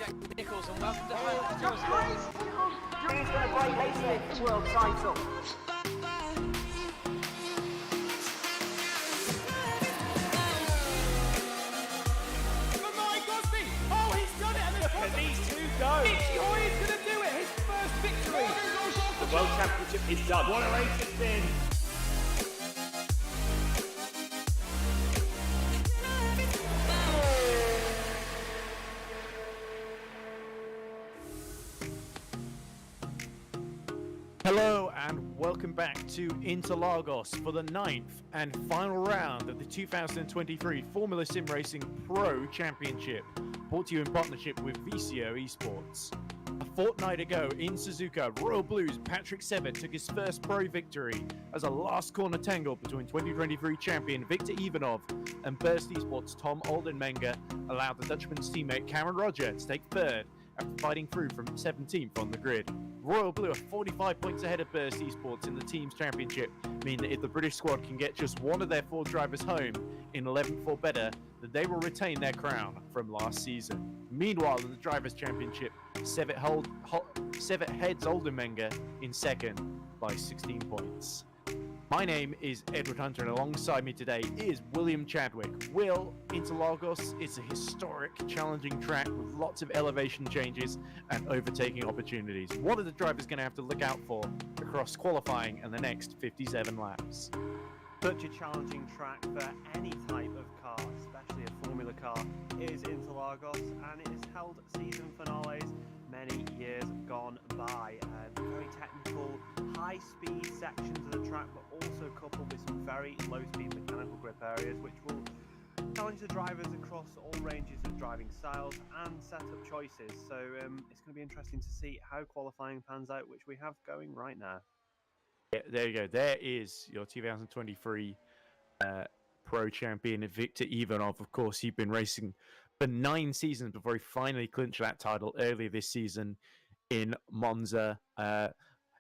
Jack Nichols, and welcome to home. Who's going to break Hayesmith's world title? Oh, he's done it! And look at these two go! He's going to do it! His first victory! The World Championship is done. What a race it's been! Hello and welcome back to Interlagos for the 9th and final round of the 2023 Formula SimRacing Pro Championship, brought to you in partnership with VCO eSports. A fortnight ago in Suzuka, Royal Blue's Patrick Sevet took his first pro victory as a last corner tangle between 2023 champion Victor Ivanov and Burst eSports Tom Oldenmenger allowed the Dutchman's teammate Cameron Roger to take third after fighting through from 17th on the grid. Royal Blue are 45 points ahead of Burst eSports in the team's championship, meaning that if the British squad can get just one of their 4 drivers home in 11th or better, then they will retain their crown from last season. Meanwhile, in the Drivers' Championship, Sevet heads Oldenmenger in second by 16 points. My name is Edward Hunter, and alongside me today is William Chadwick. Will, Interlagos is a historic, challenging track with lots of elevation changes and overtaking opportunities. What are the drivers going to have to look out for across qualifying and the next 57 laps? Such a challenging track for any type of car, especially a Formula car, is Interlagos, and it has held season finales many years gone by. Very technical, high-speed sections of the track, but also coupled with some very low-speed mechanical grip areas, which will challenge the drivers across all ranges of driving styles and setup choices. So it's going to be interesting to see how qualifying pans out, which we have going right now. Yeah, there you go. There is your 2023 Pro Champion, Victor Ivanov. Of course, he'd been racing for 9 seasons before he finally clinched that title earlier this season in Monza.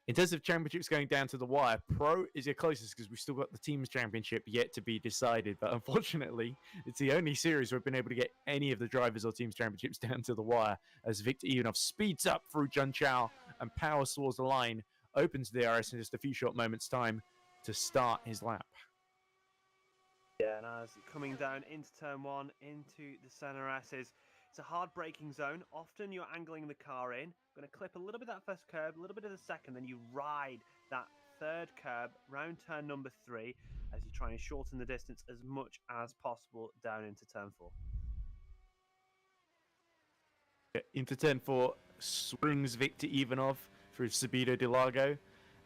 In terms of championships going down to the wire, Pro is your closest because we've still got the Teams Championship yet to be decided. But unfortunately, it's the only series we've been able to get any of the Drivers or Teams Championships down to the wire as Victor Ivanov speeds up through Jun Chao and powers towards the line, opens the DRS in just a few short moments' time to start his lap. Yeah, and as coming down into turn 1, into the center S's, it's a hard braking zone. Often you're angling the car in, going to clip a little bit of that first curb, a little bit of the second, then you ride that third curb round turn number 3 as you try and shorten the distance as much as possible down into turn 4. Into turn 4, swings Victor Ivanov through Subito de Largo,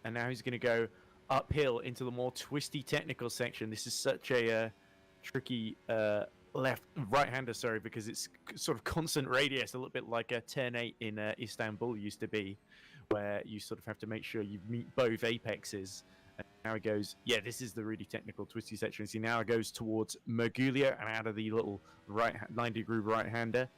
and now he's going to go uphill into the more twisty technical section. This is such a tricky right-hander, because it's sort of constant radius, a little bit like a turn 8 in Istanbul used to be, where you sort of have to make sure you meet both apexes. And now it goes, yeah, this is the really technical twisty section. See, now it goes towards Mergulio and out of the little 90-degree right-hander.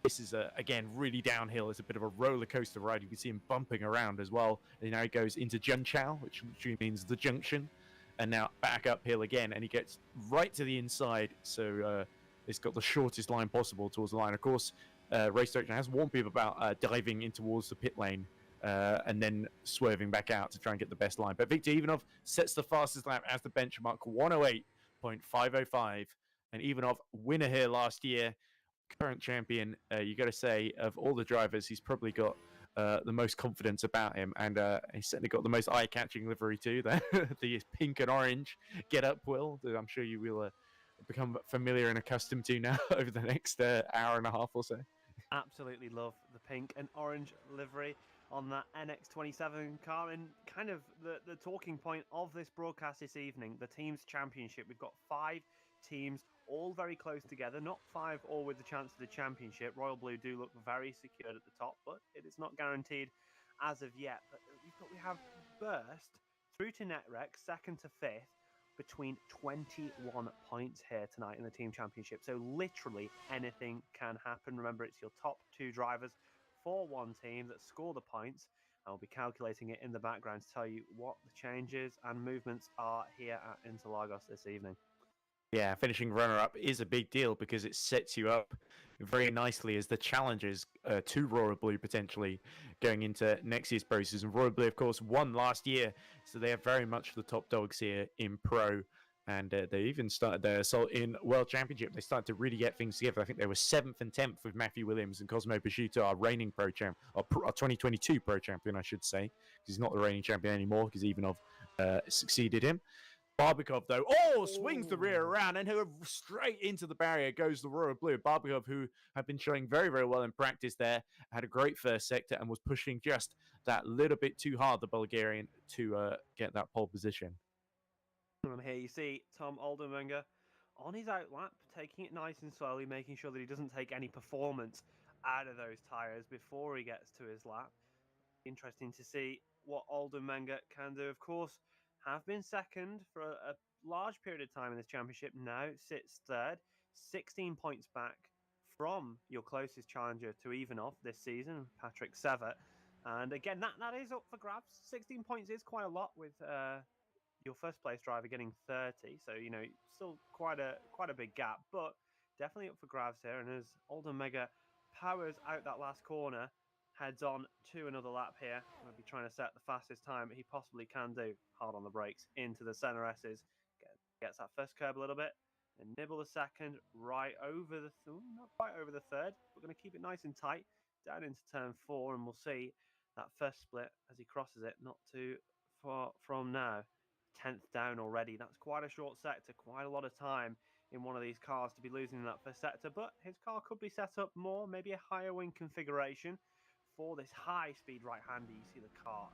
This is, again, really downhill. It's a bit of a roller coaster ride. You can see him bumping around as well. And now he goes into Jun Chao, which literally means the junction. And now back uphill again. And he gets right to the inside. So it's got the shortest line possible towards the line. Of course, Race Direction has warned people about diving in towards the pit lane and then swerving back out to try and get the best line. But Victor Ivanov sets the fastest lap as the benchmark, 108.505. And Ivanov, winner here last year. Current champion, you got to say, of all the drivers, he's probably got the most confidence about him, and he's certainly got the most eye-catching livery too. The pink and orange get up, Will, that I'm sure you will become familiar and accustomed to now over the next hour and a half or so. Absolutely love the pink and orange livery on that NX27 car, and kind of the talking point of this broadcast this evening, the Teams Championship. We've got 5 teams all very close together, not 5 all with the chance of the championship. Royal Blue do look very secured at the top, but it is not guaranteed as of yet. But we have Burst through to Netrek, 2nd to 5th, between 21 points here tonight in the team championship. So literally anything can happen. Remember, it's your top 2 drivers for one team that score the points. I'll be calculating it in the background to tell you what the changes and movements are here at Interlagos this evening. Yeah, finishing runner-up is a big deal because it sets you up very nicely as the challengers to Royal Blue potentially going into next year's Pro Season. Royal Blue, of course, won last year, so they are very much the top dogs here in Pro. And they even started their assault in World Championship. They started to really get things together. I think they were 7th and 10th with Matthew Williams and Cosmo Prosciutto, our reigning Pro Champ, our 2022 Pro Champion, I should say, because he's not the reigning champion anymore because Ivanov succeeded him. Barbikov, though, swings the rear around and straight into the barrier goes the Royal Blue. Barbikov, who had been showing very, very well in practice there, had a great first sector and was pushing just that little bit too hard, the Bulgarian, to get that pole position. From here, you see Tom Oldenwenger on his outlap, taking it nice and slowly, making sure that he doesn't take any performance out of those tyres before he gets to his lap. Interesting to see what Oldenwenger can do. Of course, have been second for a large period of time in this championship. Now sits third, 16 points back from your closest challenger to Ivanov this season, Patrick Sever. And again, that is up for grabs. 16 points is quite a lot with your first place driver getting 30, so still quite a big gap, but definitely up for grabs here. And as Oldenwenger powers out that last corner, heads on to another lap here. We'll be trying to set the fastest time he possibly can do. Hard on the brakes into the center S's, gets that first curb a little bit, and nibble the second right over the not quite over the third. We're going to keep it nice and tight down into turn 4, and we'll see that first split as he crosses it not too far from now. 10th down already. That's quite a short sector, quite a lot of time in one of these cars to be losing that first sector, but his car could be set up more, maybe a higher wing configuration for this high-speed right-hander. You see the car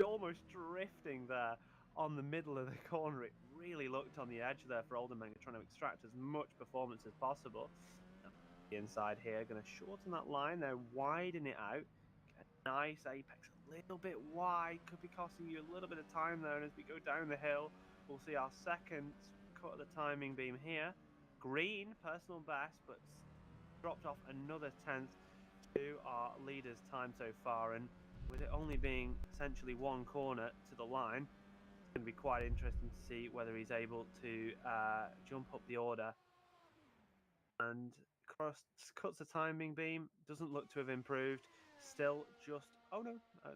almost drifting there on the middle of the corner. It really looked on the edge there for Oldenwenger, trying to extract as much performance as possible. The inside here, going to shorten that line there, widen it out. Get a nice apex, a little bit wide, could be costing you a little bit of time there. And as we go down the hill, we'll see our second cut of the timing beam here. Green, personal best, but dropped off another 10th to our leader's time so far. And with it only being essentially one corner to the line, it's going to be quite interesting to see whether he's able to jump up the order. And cuts the timing beam, doesn't look to have improved. Still just,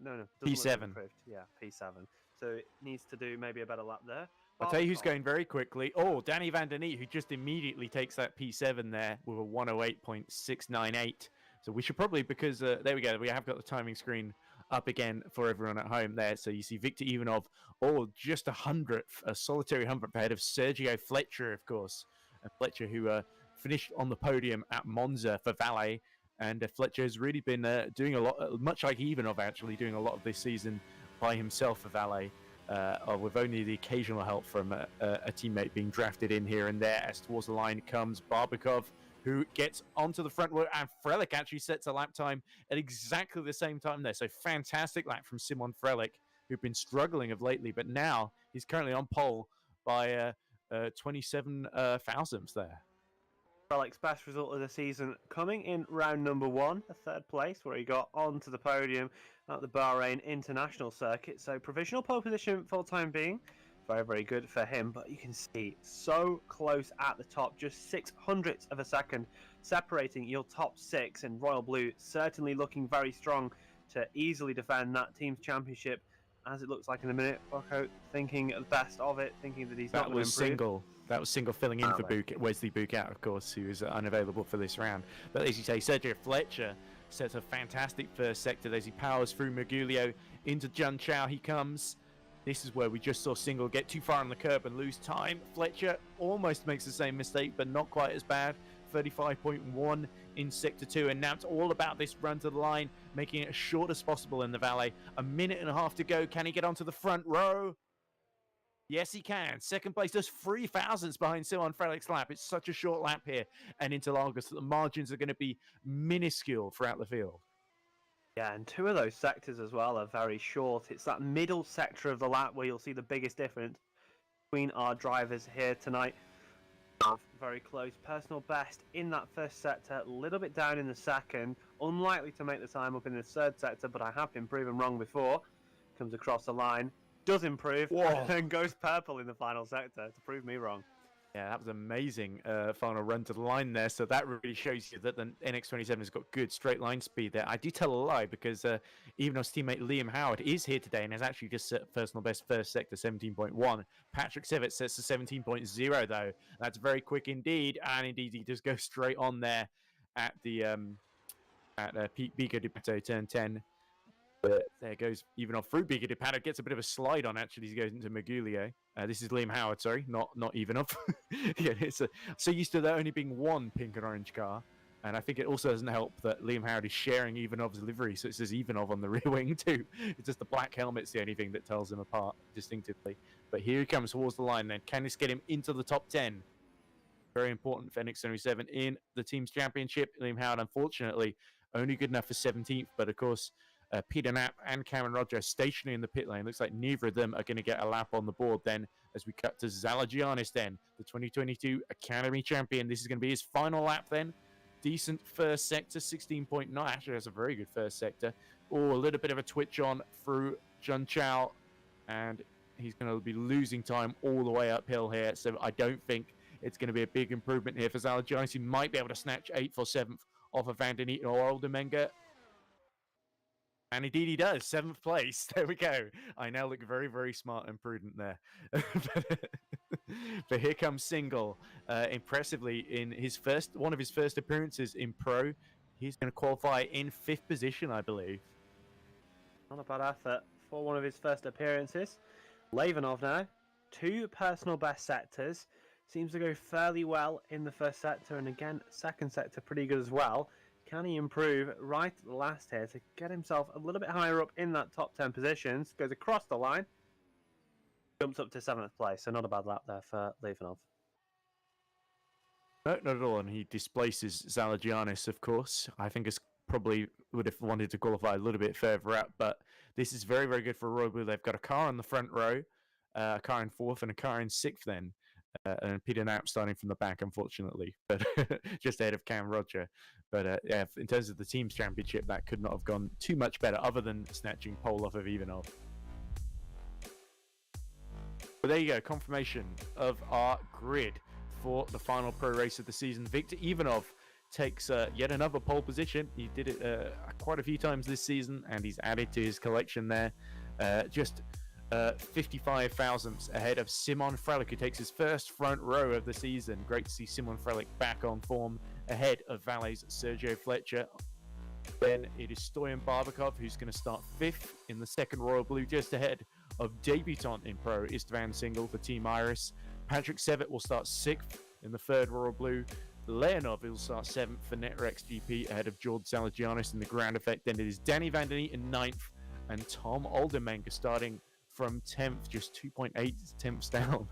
no. P7. Yeah, P7. So it needs to do maybe a better lap there. I'll tell you who's going very quickly. Danny Van Der Neet, who just immediately takes that P7 there with a 108.698. So we should probably, because there we go, we have got the timing screen up again for everyone at home there. So you see Victor Ivanov, just a solitary 100th ahead of Sergio Fletcher, of course. Fletcher, who finished on the podium at Monza for Valet. And Fletcher has really been doing a lot, much like Ivanov actually, doing a lot of this season by himself for Valet. With only the occasional help from a teammate being drafted in here and there. As towards the line comes Barbikov, who gets onto the front row, and Frelich actually sets a lap time at exactly the same time there. So fantastic lap from Simon Frelich, who's been struggling of lately, but now he's currently on pole by 27 thousandths there. Frelich's best result of the season coming in round number 1, a 3rd place, where he got onto the podium at the Bahrain International Circuit. So provisional pole position for the time being. Very, very good for him, but you can see so close at the top, just 600ths of a second separating your top 6, and Royal Blue certainly looking very strong to easily defend that team's championship, as it looks like in a minute. Rocco thinking the best of it, thinking that he's not going to improve. That was single filling in for Wesley Bucat, of course, who is unavailable for this round. But as you say, Sergio Fletcher sets a fantastic first sector as he powers through Magulio into Jun Chao. He comes. This is where we just saw Single get too far on the curb and lose time. Fletcher almost makes the same mistake, but not quite as bad. 35.1 in Sector 2, and now it's all about this run to the line, making it as short as possible in the Valet. A minute and a half to go. Can he get onto the front row? Yes, he can. Second place, just 3 thousandths behind Simon Frelich's lap. It's such a short lap here and Interlagos that the margins are going to be minuscule throughout the field. Yeah, and 2 of those sectors as well are very short. It's that middle sector of the lap where you'll see the biggest difference between our drivers here tonight. Very close. Personal best in that first sector, a little bit down in the second. Unlikely to make the time up in the 3rd sector, but I have been proven wrong before. Comes across the line, does improve, and then goes purple in the final sector to prove me wrong. Yeah, that was amazing final run to the line there. So that really shows you that the NX27 has got good straight line speed there. I do tell a lie because even our teammate Liam Howard is here today and has actually just set personal best first sector 17.1. Patrick Sevitt sets to 17.0 though. That's very quick indeed, and indeed he just goes straight on there at the Pico di Pato turn 10. But there goes Ivanov through Pico di Pato, gets a bit of a slide on actually. He goes into Magulio. This is Liam Howard, sorry, not Ivanov. Yeah, so used to there only being one pink and orange car. And I think it also doesn't help that Liam Howard is sharing Ivanov's livery, so it says Ivanov on the rear wing too. It's just the black helmet's the only thing that tells them apart distinctively. But here he comes towards the line then. Can this get him into the top 10? Very important for NX27 in the team's championship. Liam Howard, unfortunately, only good enough for 17th, but of course, Peter Knapp and Cameron Roger stationary in the pit lane. Looks like neither of them are going to get a lap on the board then as we cut to Zalagianis then, the 2022 Academy champion. This is going to be his final lap then. Decent first sector, 16.9. Actually, that's a very good first sector. Oh, a little bit of a twitch on through Jun Chao, and he's going to be losing time all the way uphill here. So I don't think it's going to be a big improvement here for Zalagianis. He might be able to snatch 8th or 7th off of Antoni or Oldermenger. And indeed he does, 7th place. There we go. I now look very, very smart and prudent there. But here comes Single. Impressively, in one of his first appearances in Pro, he's going to qualify in 5th position, I believe. Not a bad effort for one of his first appearances. Levanov now, 2 personal best sectors. Seems to go fairly well in the first sector, and again, second sector pretty good as well. Can he improve right at the last here to get himself a little bit higher up in that top 10 positions? Goes across the line. Jumps up to 7th place, so not a bad lap there for Levanov. No, not at all, and he displaces Zalagianis, of course. I think it's probably would have wanted to qualify a little bit further out, but this is very, very good for Royal Blue. They've got a car on the front row, a car in 4th, and a car in 6th then. And Peter Knapp starting from the back, unfortunately, but just ahead of Cam Roger. But yeah, in terms of the team's championship, that could not have gone too much better, other than snatching pole off of Ivanov. But there you go, confirmation of our grid for the final pro race of the season. Viktor Ivanov takes yet another pole position. He did it quite a few times this season, and he's added to his collection there. Just 55 thousandths ahead of Simon Frelick, who takes his first front row of the season. Great to see Simon Frelick back on form ahead of Valle's Sergio Fletcher. Then it is Stoyan Barbakov, who's going to start 5th in the second Royal Blue, just ahead of debutant in Pro Istvan Single for Team Iris. Patrick Sevitt will start 6th in the third Royal Blue. Leonov will start 7th for Netrex GP ahead of George Zalagianis in the ground effect. Then it is Danny Van Den Eat in 9th, and Tom Oldermenger starting from 10th, just 2.8 tenths down.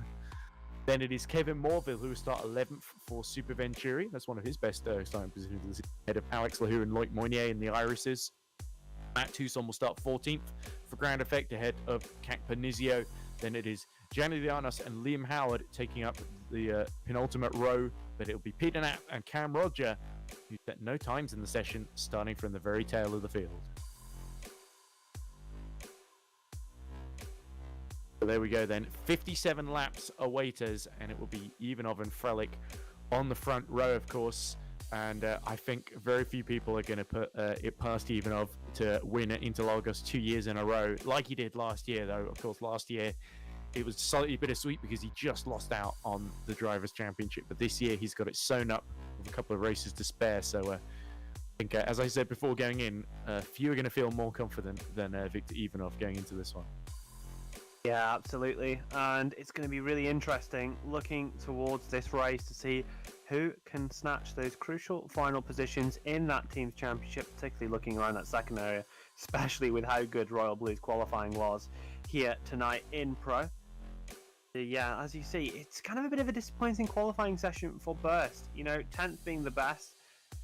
Then it is Kevin Morville, who will start 11th for Super Venturi. That's one of his best starting positions, ahead of Alex Lahou and Loic Moynier in the Irises. Matt Tucson will start 14th for Ground Effect, ahead of Cat Panizio. Then it is Gianni Lianos and Liam Howard taking up the penultimate row, but it'll be Peter Knapp and Cam Roger, who set no times in the session, starting from the very tail of the field. So there we go then, 57 laps await us, and it will be Ivanov and Frelick on the front row, of course. And I think very few people are going to put it past Ivanov to win at Interlagos 2 years in a row, like he did last year, though. Of course, last year it was slightly bittersweet because he just lost out on the Drivers' Championship. But this year he's got it sewn up with a couple of races to spare. So I think, as I said before going in, few are going to feel more confident than Viktor Ivanov going into this one. Yeah, absolutely. And it's going to be really interesting looking towards this race to see who can snatch those crucial final positions in that team's championship, particularly looking around that second area, especially with how good Royal Blue's qualifying was here tonight in Pro. Yeah, as you see, it's kind of a bit of a disappointing qualifying session for Burst. You know, 10th being the best.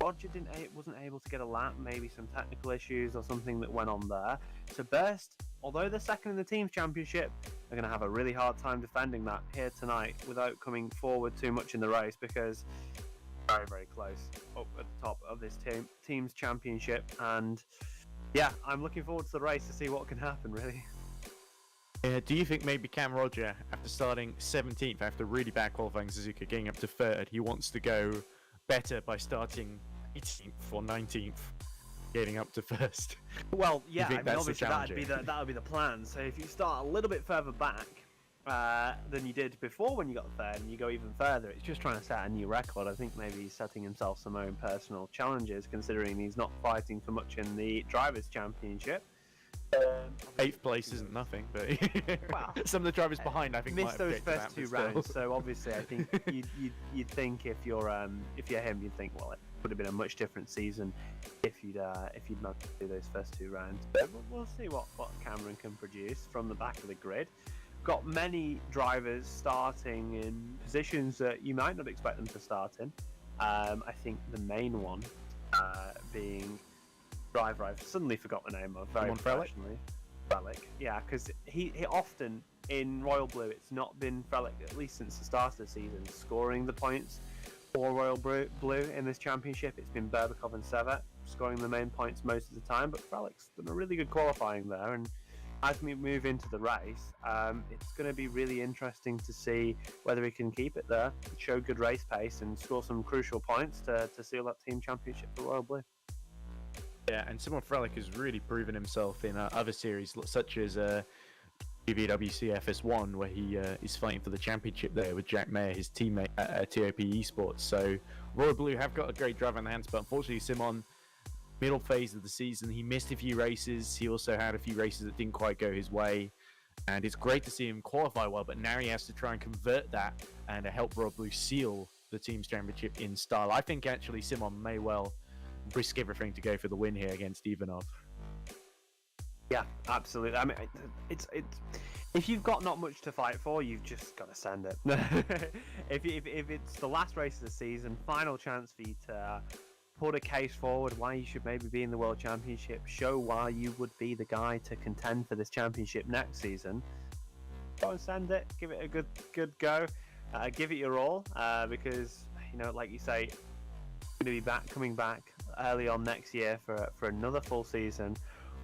Roger wasn't able to get a lap, maybe some technical issues or something that went on there. So Burst, although they're second in the team's championship, they're going to have a really hard time defending that here tonight without coming forward too much in the race, because very, very close up at the top of this team's championship. And yeah, I'm looking forward to the race to see what can happen, really. Do you think maybe Cam Roger, after starting 17th after really bad qualifying Suzuka, getting up to 3rd, he wants to go better by starting 18th or 19th, getting up to 1st? Well, yeah, think I mean, that's the obviously that would be the plan. So if you start a little bit further back than you did before when you got third, and you go even further, it's just trying to set a new record. I think maybe he's setting himself some own personal challenges, considering he's not fighting for much in the Drivers' Championship. 8th place isn't nothing, but Well, some of the drivers behind, I think, missed might those object to first that, two but still. rounds. So obviously, I think you'd think if you're him, you'd think, well, it would have been a much different season if you'd managed to do those first two rounds. But we'll see what Cameron can produce from the back of the grid. Got many drivers starting in positions that you might not expect them to start in. I think the main one being driver I've suddenly forgot the name of very professionally. Frelick. Yeah, because he often in Royal Blue, it's not been Frelick, at least since the start of the season, scoring the points for Royal Blue in this championship. It's been Berbikov and Sevet scoring the main points most of the time, but Frelick's done a really good qualifying there, and as we move into the race, it's going to be really interesting to see whether he can keep it there, show good race pace, and score some crucial points to seal that team championship for Royal Blue. Yeah, and Simon Frelick has really proven himself in other series, such as BBWC FS1, where he is fighting for the championship there with Jack Mayer, his teammate at TOP eSports. So Royal Blue have got a great driver in the hands, but unfortunately Simon, middle phase of the season, he missed a few races. He also had a few races that didn't quite go his way, and it's great to see him qualify well, but now he has to try and convert that and help Royal Blue seal the team's championship in style. I think actually Simon may well risk everything to go for the win here against Ivanov. Yeah, absolutely. I mean, it's if you've got not much to fight for, you've just got to send it. if it's the last race of the season, final chance for you to put a case forward why you should maybe be in the World Championship, show why you would be the guy to contend for this championship next season, go and send it, give it a good go, give it your all, because, you know, like you say, going to be coming back early on next year for another full season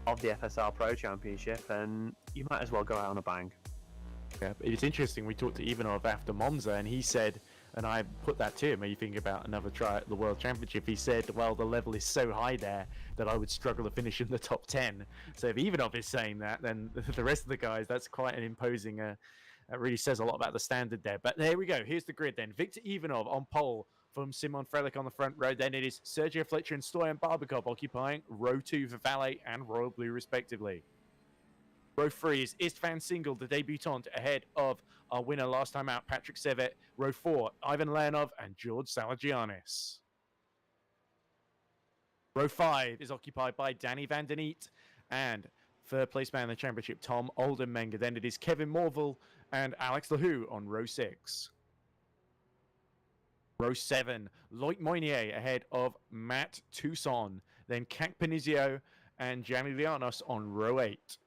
of the FSR Pro Championship, and you might as well go out on a bang. Yeah, it's interesting. We talked to Ivanov after Monza, and he said, and I put that to him, when you think about another try at the World Championship, he said, well, the level is so high there that I would struggle to finish in the top 10. So if Ivanov is saying that, then the rest of the guys, that's quite an imposing, that really says a lot about the standard there. But there we go. Here's the grid then. Victor Ivanov on pole from Simon Frelick on the front row. Then it is Sergio Fletcher and Stoyan Barbikov occupying row 2 for Valet and Royal Blue respectively. Row 3 is Istvan Single, the debutant, ahead of our winner last time out, Patrick Sevet. Row 4, Ivan Leonov and George Salagianis. Row 5 is occupied by Danny Van Den Eet and third place man in the championship, Tom Oldenmenger. Then it is Kevin Morville and Alex Lahou on row 6. Row 7, Loic Moynier ahead of Matt Toussaint. Then Kak Panizio and Gianni Lianos on row 8.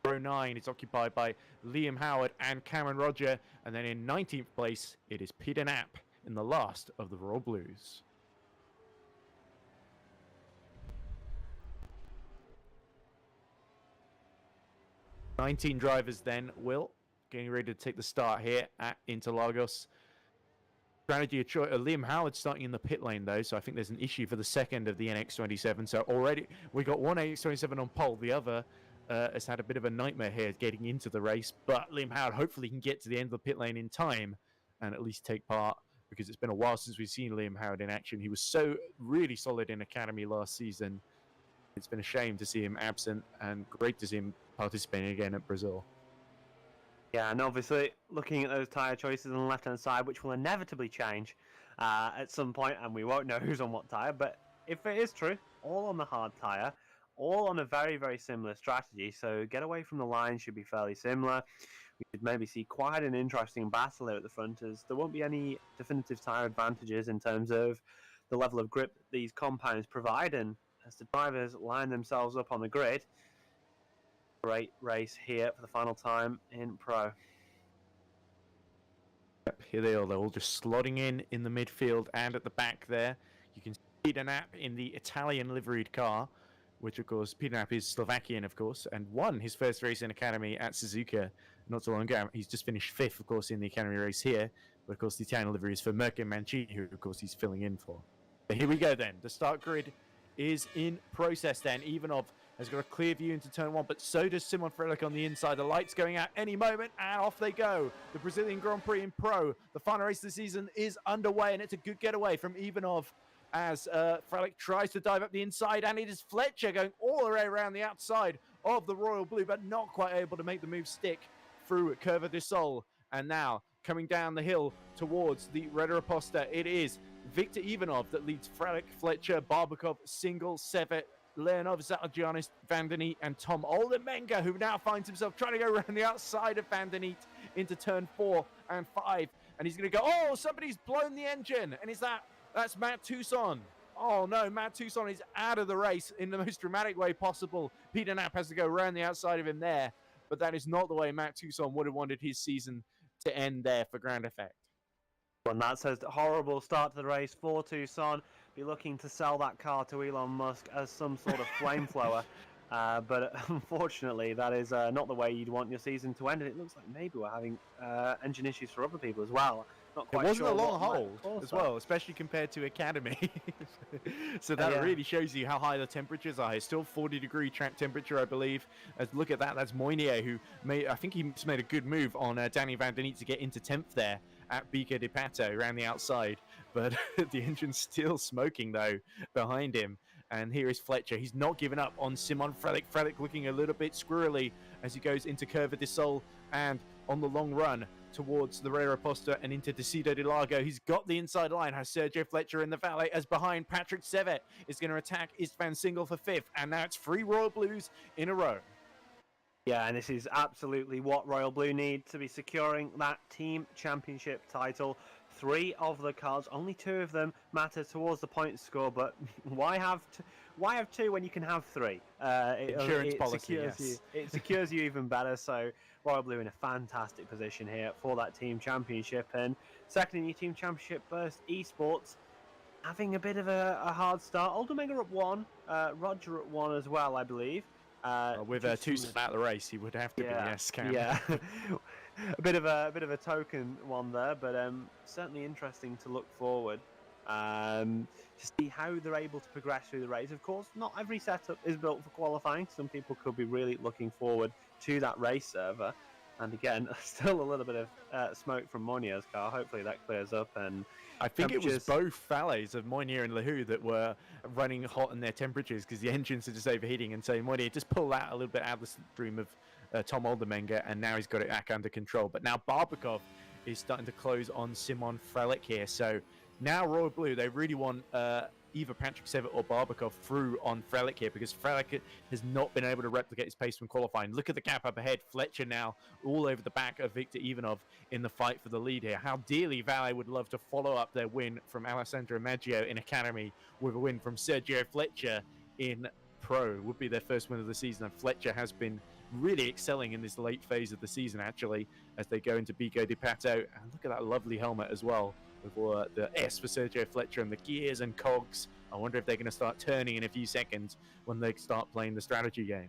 Row 9 is occupied by Liam Howard and Cameron Roger. And then in 19th place, it is Peter Knapp in the last of the Royal Blues. "19 drivers then, Will, getting ready to take the start here at Interlagos. Strategy of choice. Liam Howard starting in the pit lane though, so I think there's an issue for the second of the NX27. So already we got one NX27 on pole, the other has had a bit of a nightmare here getting into the race, but Liam Howard hopefully can get to the end of the pit lane in time and at least take part, because it's been a while since we've seen Liam Howard in action. He was so really solid in Academy last season. It's been a shame to see him absent, and great to see him participating again at Brazil. Yeah, and obviously looking at those tyre choices on the left-hand side, which will inevitably change at some point, and we won't know who's on what tyre, but if it is true, all on the hard tyre, all on a very, very similar strategy, so get away from the line should be fairly similar. We could maybe see quite an interesting battle there at the front, as there won't be any definitive tyre advantages in terms of the level of grip that these compounds provide, and as the drivers line themselves up on the grid, great race here for the final time in Pro. Yep, here they are. They're all just slotting in the midfield and at the back there. You can see Peter Knapp in the Italian liveried car. which, of course, Peter Knapp is Slovakian, of course, and won his first race in Academy at Suzuka not so long ago. He's just finished 5th, of course, in the Academy race here. But, of course, the Italian livery is for Mirko Mancini, who, of course, he's filling in for. But here we go, then. The start grid is in process, then. Ivanov has got a clear view into turn 1, but so does Simon Frelick on the inside. The lights going out any moment, and off they go. The Brazilian Grand Prix in Pro. The final race of the season is underway, and it's a good getaway from Ivanov as Frelick tries to dive up the inside, and it is Fletcher going all the way around the outside of the Royal Blue, but not quite able to make the move stick through Curva de Sol. And now, coming down the hill towards the Red Reposta, it is Victor Ivanov that leads Frelick, Fletcher, Barbakov, Single, Sevet, Leonov, Zalgianis, Van der Neet, and Tom Oldenmenga, who now finds himself trying to go around the outside of Van der Neet into turn 4 and 5. And he's going to go, oh, somebody's blown the engine. And that's Matt Toussaint. Oh, no, Matt Toussaint is out of the race in the most dramatic way possible. Peter Knapp has to go around the outside of him there. But that is not the way Matt Toussaint would have wanted his season to end there for Grand Effect. And that says the horrible start to the race for Toussaint. Be looking to sell that car to Elon Musk as some sort of flamethrower. But unfortunately, that is not the way you'd want your season to end. And it looks like maybe we're having engine issues for other people as well. Not quite it wasn't sure a long hold as well, especially compared to Academy. So that really shows you how high the temperatures are. It's still 40-degree track temperature, I believe. Look at that. That's Moynier, who I think he's made a good move on Danny Van der Neet to get into 10th there at Bica di Pato around the outside. But the engine's still smoking, though, behind him. And here is Fletcher. He's not given up on Simon Frelick. Frelick looking a little bit squirrely as he goes into Curva de Sol and on the long run towards the Rey Reposta and into Decido de Largo. He's got the inside line, has Sergio Fletcher in the valet, as behind Patrick Sevet is going to attack Istvan Single for 5th. And now it's 3 Royal Blues in a row. Yeah, and this is absolutely what Royal Blue need to be securing that team championship title. 3 of the cars, only 2 of them matter towards the point score, but why have 2 when you can have 3? Insurance policy, yes. It secures you even better, so Royal Blue in a fantastic position here for that team championship. And second in your team championship burst, eSports having a bit of a hard start. Oldenmenga at 1, Roger at 1 as well, I believe. With Toussaint out of the race, he would have to be, yes, Cam. Yeah. a bit of a token one there, but certainly interesting to look forward to see how they're able to progress through the race. Of course, not every setup is built for qualifying. Some people could be really looking forward to that race server. And again, still a little bit of smoke from Monier's car. Hopefully that clears up. And I think it was both valets of Moynier and Lahou that were running hot in their temperatures because the engines are just overheating, and saying, Moynier, just pull that a little bit out of the stream of Tom Oldenmenga, and now he's got it back under control. But now Barbakov is starting to close on Simon Frelick here. So now Royal Blue, they really want either Patrick Sevet or Barbakov through on Frelick here, because Frelick has not been able to replicate his pace from qualifying. Look at the gap up ahead. Fletcher now all over the back of Victor Ivanov in the fight for the lead here. How dearly Valet would love to follow up their win from Alessandro Maggio in Academy with a win from Sergio Fletcher in Pro. Would be their first win of the season, and Fletcher has been really excelling in this late phase of the season, actually, as they go into Bico di Pato. And look at that lovely helmet as well, with the S for Sergio Fletcher and the gears and cogs. I wonder if they're going to start turning in a few seconds when they start playing the strategy game.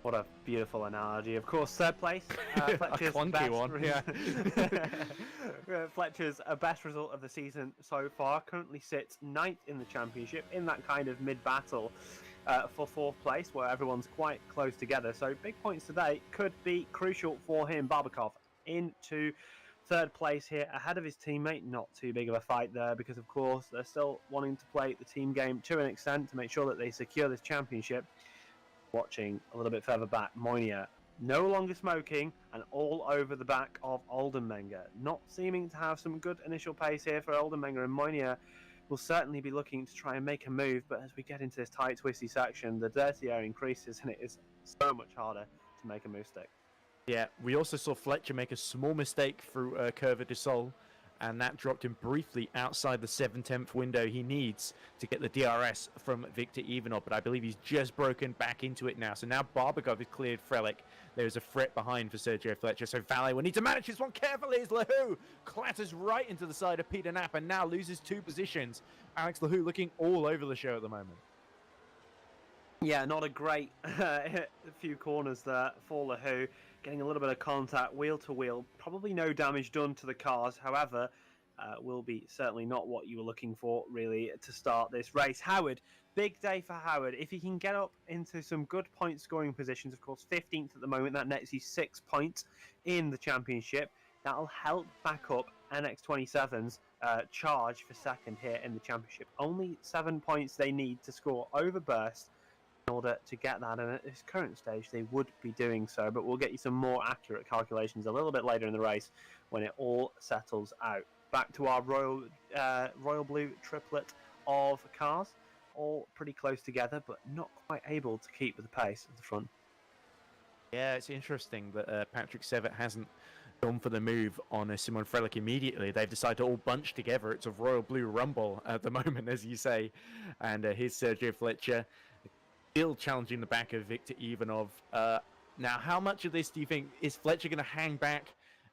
What a beautiful analogy. Of course, third place. Fletcher's a clunky one, yeah. Fletcher's best result of the season so far. Currently sits 9th in the championship, in that kind of mid-battle for 4th place, where everyone's quite close together. So big points today could be crucial for him. Barbakov into 3rd place here, ahead of his teammate. Not too big of a fight there, because of course they're still wanting to play the team game to an extent to make sure that they secure this championship. Watching a little bit further back, Moynier no longer smoking and all over the back of Oldenmenga. Not seeming to have some good initial pace here for Oldenmenga, and Moynier will certainly be looking to try and make a move, but as we get into this tight, twisty section, the dirty air increases and it is so much harder to make a move stick. Yeah, we also saw Fletcher make a small mistake through Curva de Sol, and that dropped him briefly outside the 7/10 window he needs to get the DRS from Victor Ivanov, but I believe he's just broken back into it now. So now Barbakov has cleared Frelick. There's a threat behind for Sergio Fletcher, so Valet will need to manage this one carefully as Lahou clatters right into the side of Peter Knapp and now loses 2 positions. Alex Lahou looking all over the show at the moment. Yeah, not a great few corners there for Lahu. Getting a little bit of contact, wheel to wheel. Probably no damage done to the cars. However, will be certainly not what you were looking for, really, to start this race. Howard, big day for Howard. If he can get up into some good point scoring positions, of course, 15th at the moment, that nets you 6 points in the championship. That'll help back up NX27's charge for second here in the championship. Only 7 points they need to score over Burst in order to get that, and at this current stage they would be doing so, but we'll get you some more accurate calculations a little bit later in the race when it all settles out. Back to our royal blue triplet of cars, all pretty close together but not quite able to keep with the pace at the front. Yeah, it's interesting that Patrick Sevitt hasn't gone for the move on Simon Frelick immediately. They've decided to all bunch together. It's a royal blue rumble at the moment, as you say, and here's Sergio Fletcher still challenging the back of Victor Ivanov. Now, how much of this do you think is Fletcher going to hang back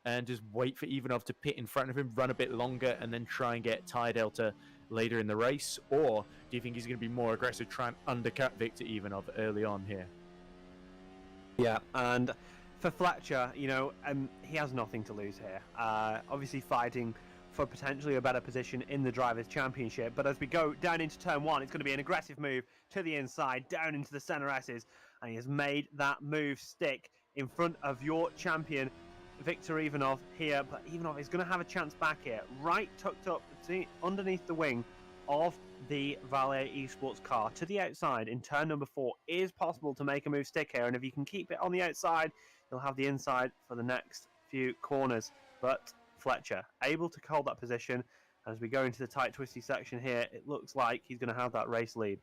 and just wait for Ivanov to pit in front of him, run a bit longer, and then try and get tire delta later in the race? Or do you think he's going to be more aggressive, try and undercut Victor Ivanov early on here? Yeah, and for Fletcher, you know, he has nothing to lose here. Obviously fighting for potentially a better position in the Drivers' Championship, but as we go down into turn one, it's going to be an aggressive move to the inside, down into the center S's, and he has made that move stick in front of your champion, Victor Ivanov here, but Ivanov is going to have a chance back here, right tucked up underneath the wing of the Valet eSports car to the outside in turn number 4. Is possible to make a move stick here, and if you can keep it on the outside, you'll have the inside for the next few corners. But Fletcher able to hold that position. As we go into the tight twisty section here, it looks like he's going to have that race lead.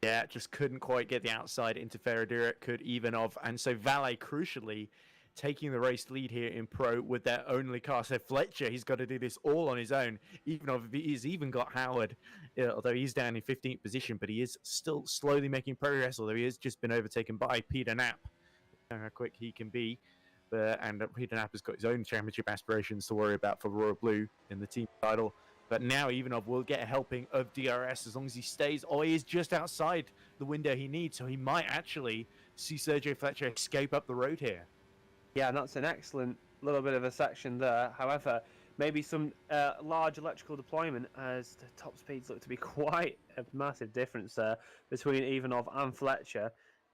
Yeah, just couldn't quite get the outside into Ferradura, could Ivanov, and so Valet crucially taking the race lead here in Pro with their only car. So Fletcher, he's got to do this all on his own. Ivanov, he's even got Howard, although he's down in 15th position, but he is still slowly making progress, although he has just been overtaken by Peter Knapp. Know how quick he can be. And Peter Knapp has got his own championship aspirations to worry about for Royal Blue in the team title. But now Ivanov will get a helping of DRS as long as he stays. Oh, he is just outside the window he needs, so he might actually see Sergio Fletcher escape up the road here. Yeah, and that's an excellent little bit of a section there. However, maybe some large electrical deployment, as the top speeds look to be quite a massive difference there between Ivanov and Fletcher,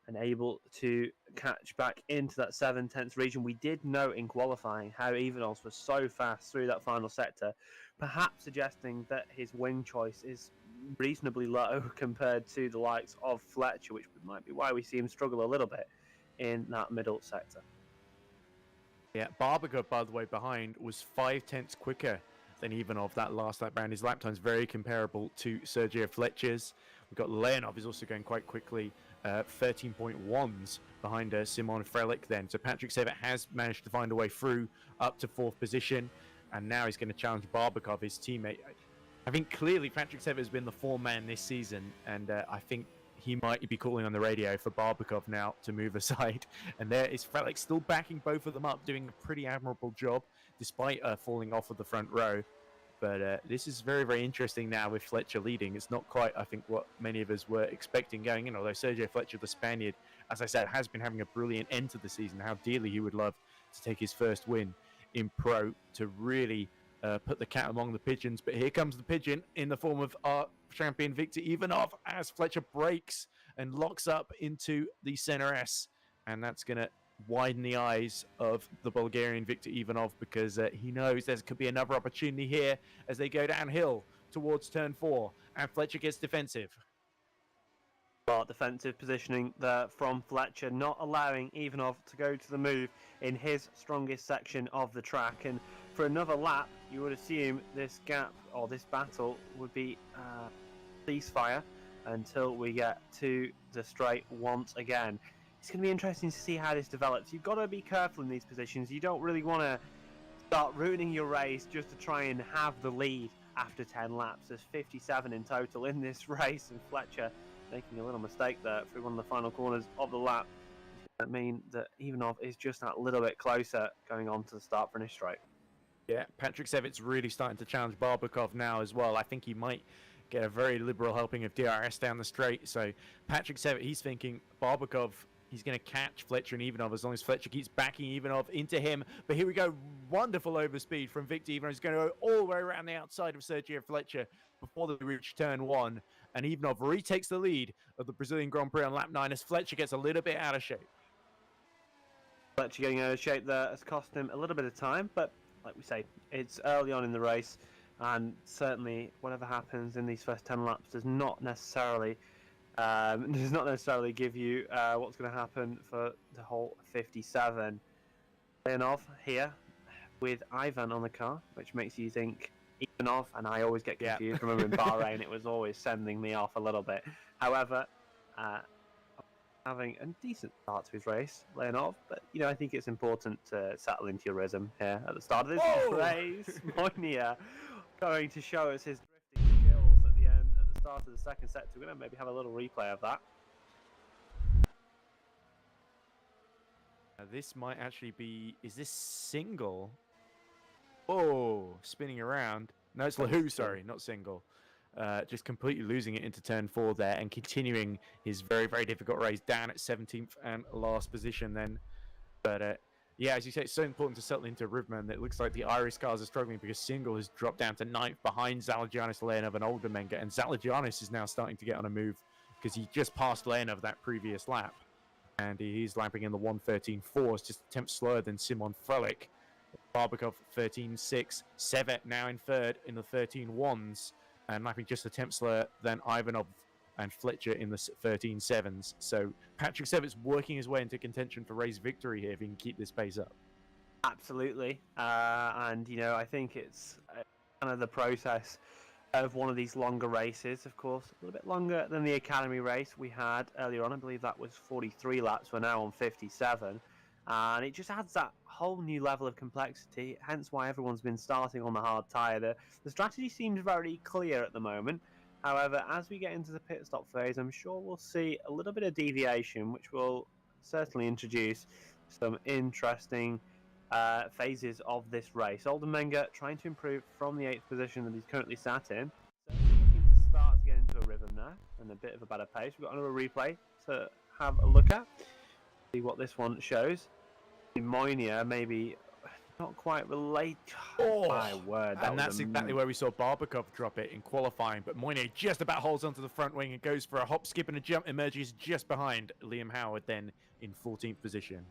and able to catch back into that 7/10 region. We did note in qualifying how Ivanov was so fast through that final sector, perhaps suggesting that his wing choice is reasonably low compared to the likes of Fletcher, which might be why we see him struggle a little bit in that middle sector. Yeah, Barbaga, by the way, behind was 5/10 quicker than Ivanov that last lap round. His lap time's very comparable to Sergio Fletcher's. We've got Leonov is also going quite quickly, 13.1s behind Simon Frelick then. So Patrick Sevitt has managed to find a way through up to 4th position, and now he's going to challenge Barbakov, his teammate. I think clearly Patrick Sevitt has been the form man this season, and I think he might be calling on the radio for Barbakov now to move aside. And there is Frelick still backing both of them up, doing a pretty admirable job, despite falling off of the front row. But this is very, very interesting now with Fletcher leading. It's not quite, I think, what many of us were expecting going in, although Sergio Fletcher, the Spaniard, as I said, has been having a brilliant end to the season. How dearly he would love to take his first win in Pro to really put the cat among the pigeons. But here comes the pigeon in the form of our champion Victor Ivanov as Fletcher breaks and locks up into the center S. And that's going to widen the eyes of the Bulgarian Victor Ivanov, because he knows there could be another opportunity here as they go downhill towards turn 4, and Fletcher gets defensive. Well, defensive positioning there from Fletcher, not allowing Ivanov to go to the move in his strongest section of the track. And for another lap, you would assume this gap or this battle would be ceasefire until we get to the straight once again. It's going to be interesting to see how this develops. You've got to be careful in these positions. You don't really want to start ruining your race just to try and have the lead after 10 laps. There's 57 in total in this race, and Fletcher making a little mistake there through one of the final corners of the lap. That mean that Ivanov is just that little bit closer going on to the start-finish straight. Yeah, Patrick Sevitt's really starting to challenge Barbakov now as well. I think he might get a very liberal helping of DRS down the straight. So Patrick Sevitt, he's thinking Barbakov, he's going to catch Fletcher and Ivanov as long as Fletcher keeps backing Ivanov into him. But here we go. Wonderful overspeed from Victor Ivanov. He's going to go all the way around the outside of Sergio Fletcher before they reach turn 1. And Ivanov retakes the lead of the Brazilian Grand Prix on lap 9 as Fletcher gets a little bit out of shape. Fletcher getting out of shape there has cost him a little bit of time, but like we say, it's early on in the race, and certainly whatever happens in these first 10 laps does not necessarily give you what's going to happen for the whole 57. Leonov here with Ivan on the car, which makes you think Ivanov, and I always get confused. Yeah. Remember in Bahrain, it was always sending me off a little bit. However, having a decent start to his race, Leonov, but I think it's important to settle into your rhythm here at the start of this race. Moynier going to show us his drifting skills at the start of the second set. We're going to maybe have a little replay of that. This might actually be... Is this single? Oh, spinning around. No, it's Lahu, sorry, not single. Just completely losing it into turn 4 there and continuing his very, very difficult race down at 17th and last position then. But yeah, as you say, it's so important to settle into a rhythm, and it looks like the Irish cars are struggling because Single has dropped down to 9th behind Zalagianis, Leonov and Oldenmenga, and Zalagianis is now starting to get on a move because he just passed Leonov that previous lap, and he's lapping in the 1:13.4. It's just a tenth slower than Simon Frelich. Barbakov 13.6, Sevet now in third in the 13.1s, and lapping just a tenth slower than Ivanov and Fletcher in the 13.7s. So Patrick Sevitt's working his way into contention for race victory here if he can keep this pace up. Absolutely. And, I think it's kind of the process of one of these longer races, of course, a little bit longer than the Academy race we had earlier on. I believe that was 43 laps. We're now on 57. And it just adds that whole new level of complexity, hence why everyone's been starting on the hard tyre. The strategy seems very clear at the moment. However, as we get into the pit stop phase, I'm sure we'll see a little bit of deviation, which will certainly introduce some interesting phases of this race. Oldenmenga trying to improve from the 8th position that he's currently sat in. So looking to start to get into a rhythm now and a bit of a better pace. We've got another replay to have a look at. See what this one shows. Moynier maybe not quite relate. Oh my word! And that's exactly where we saw Barbakov drop it in qualifying. But Moynier just about holds onto the front wing and goes for a hop, skip, and a jump. Emerges just behind Liam Howard, then in 14th position.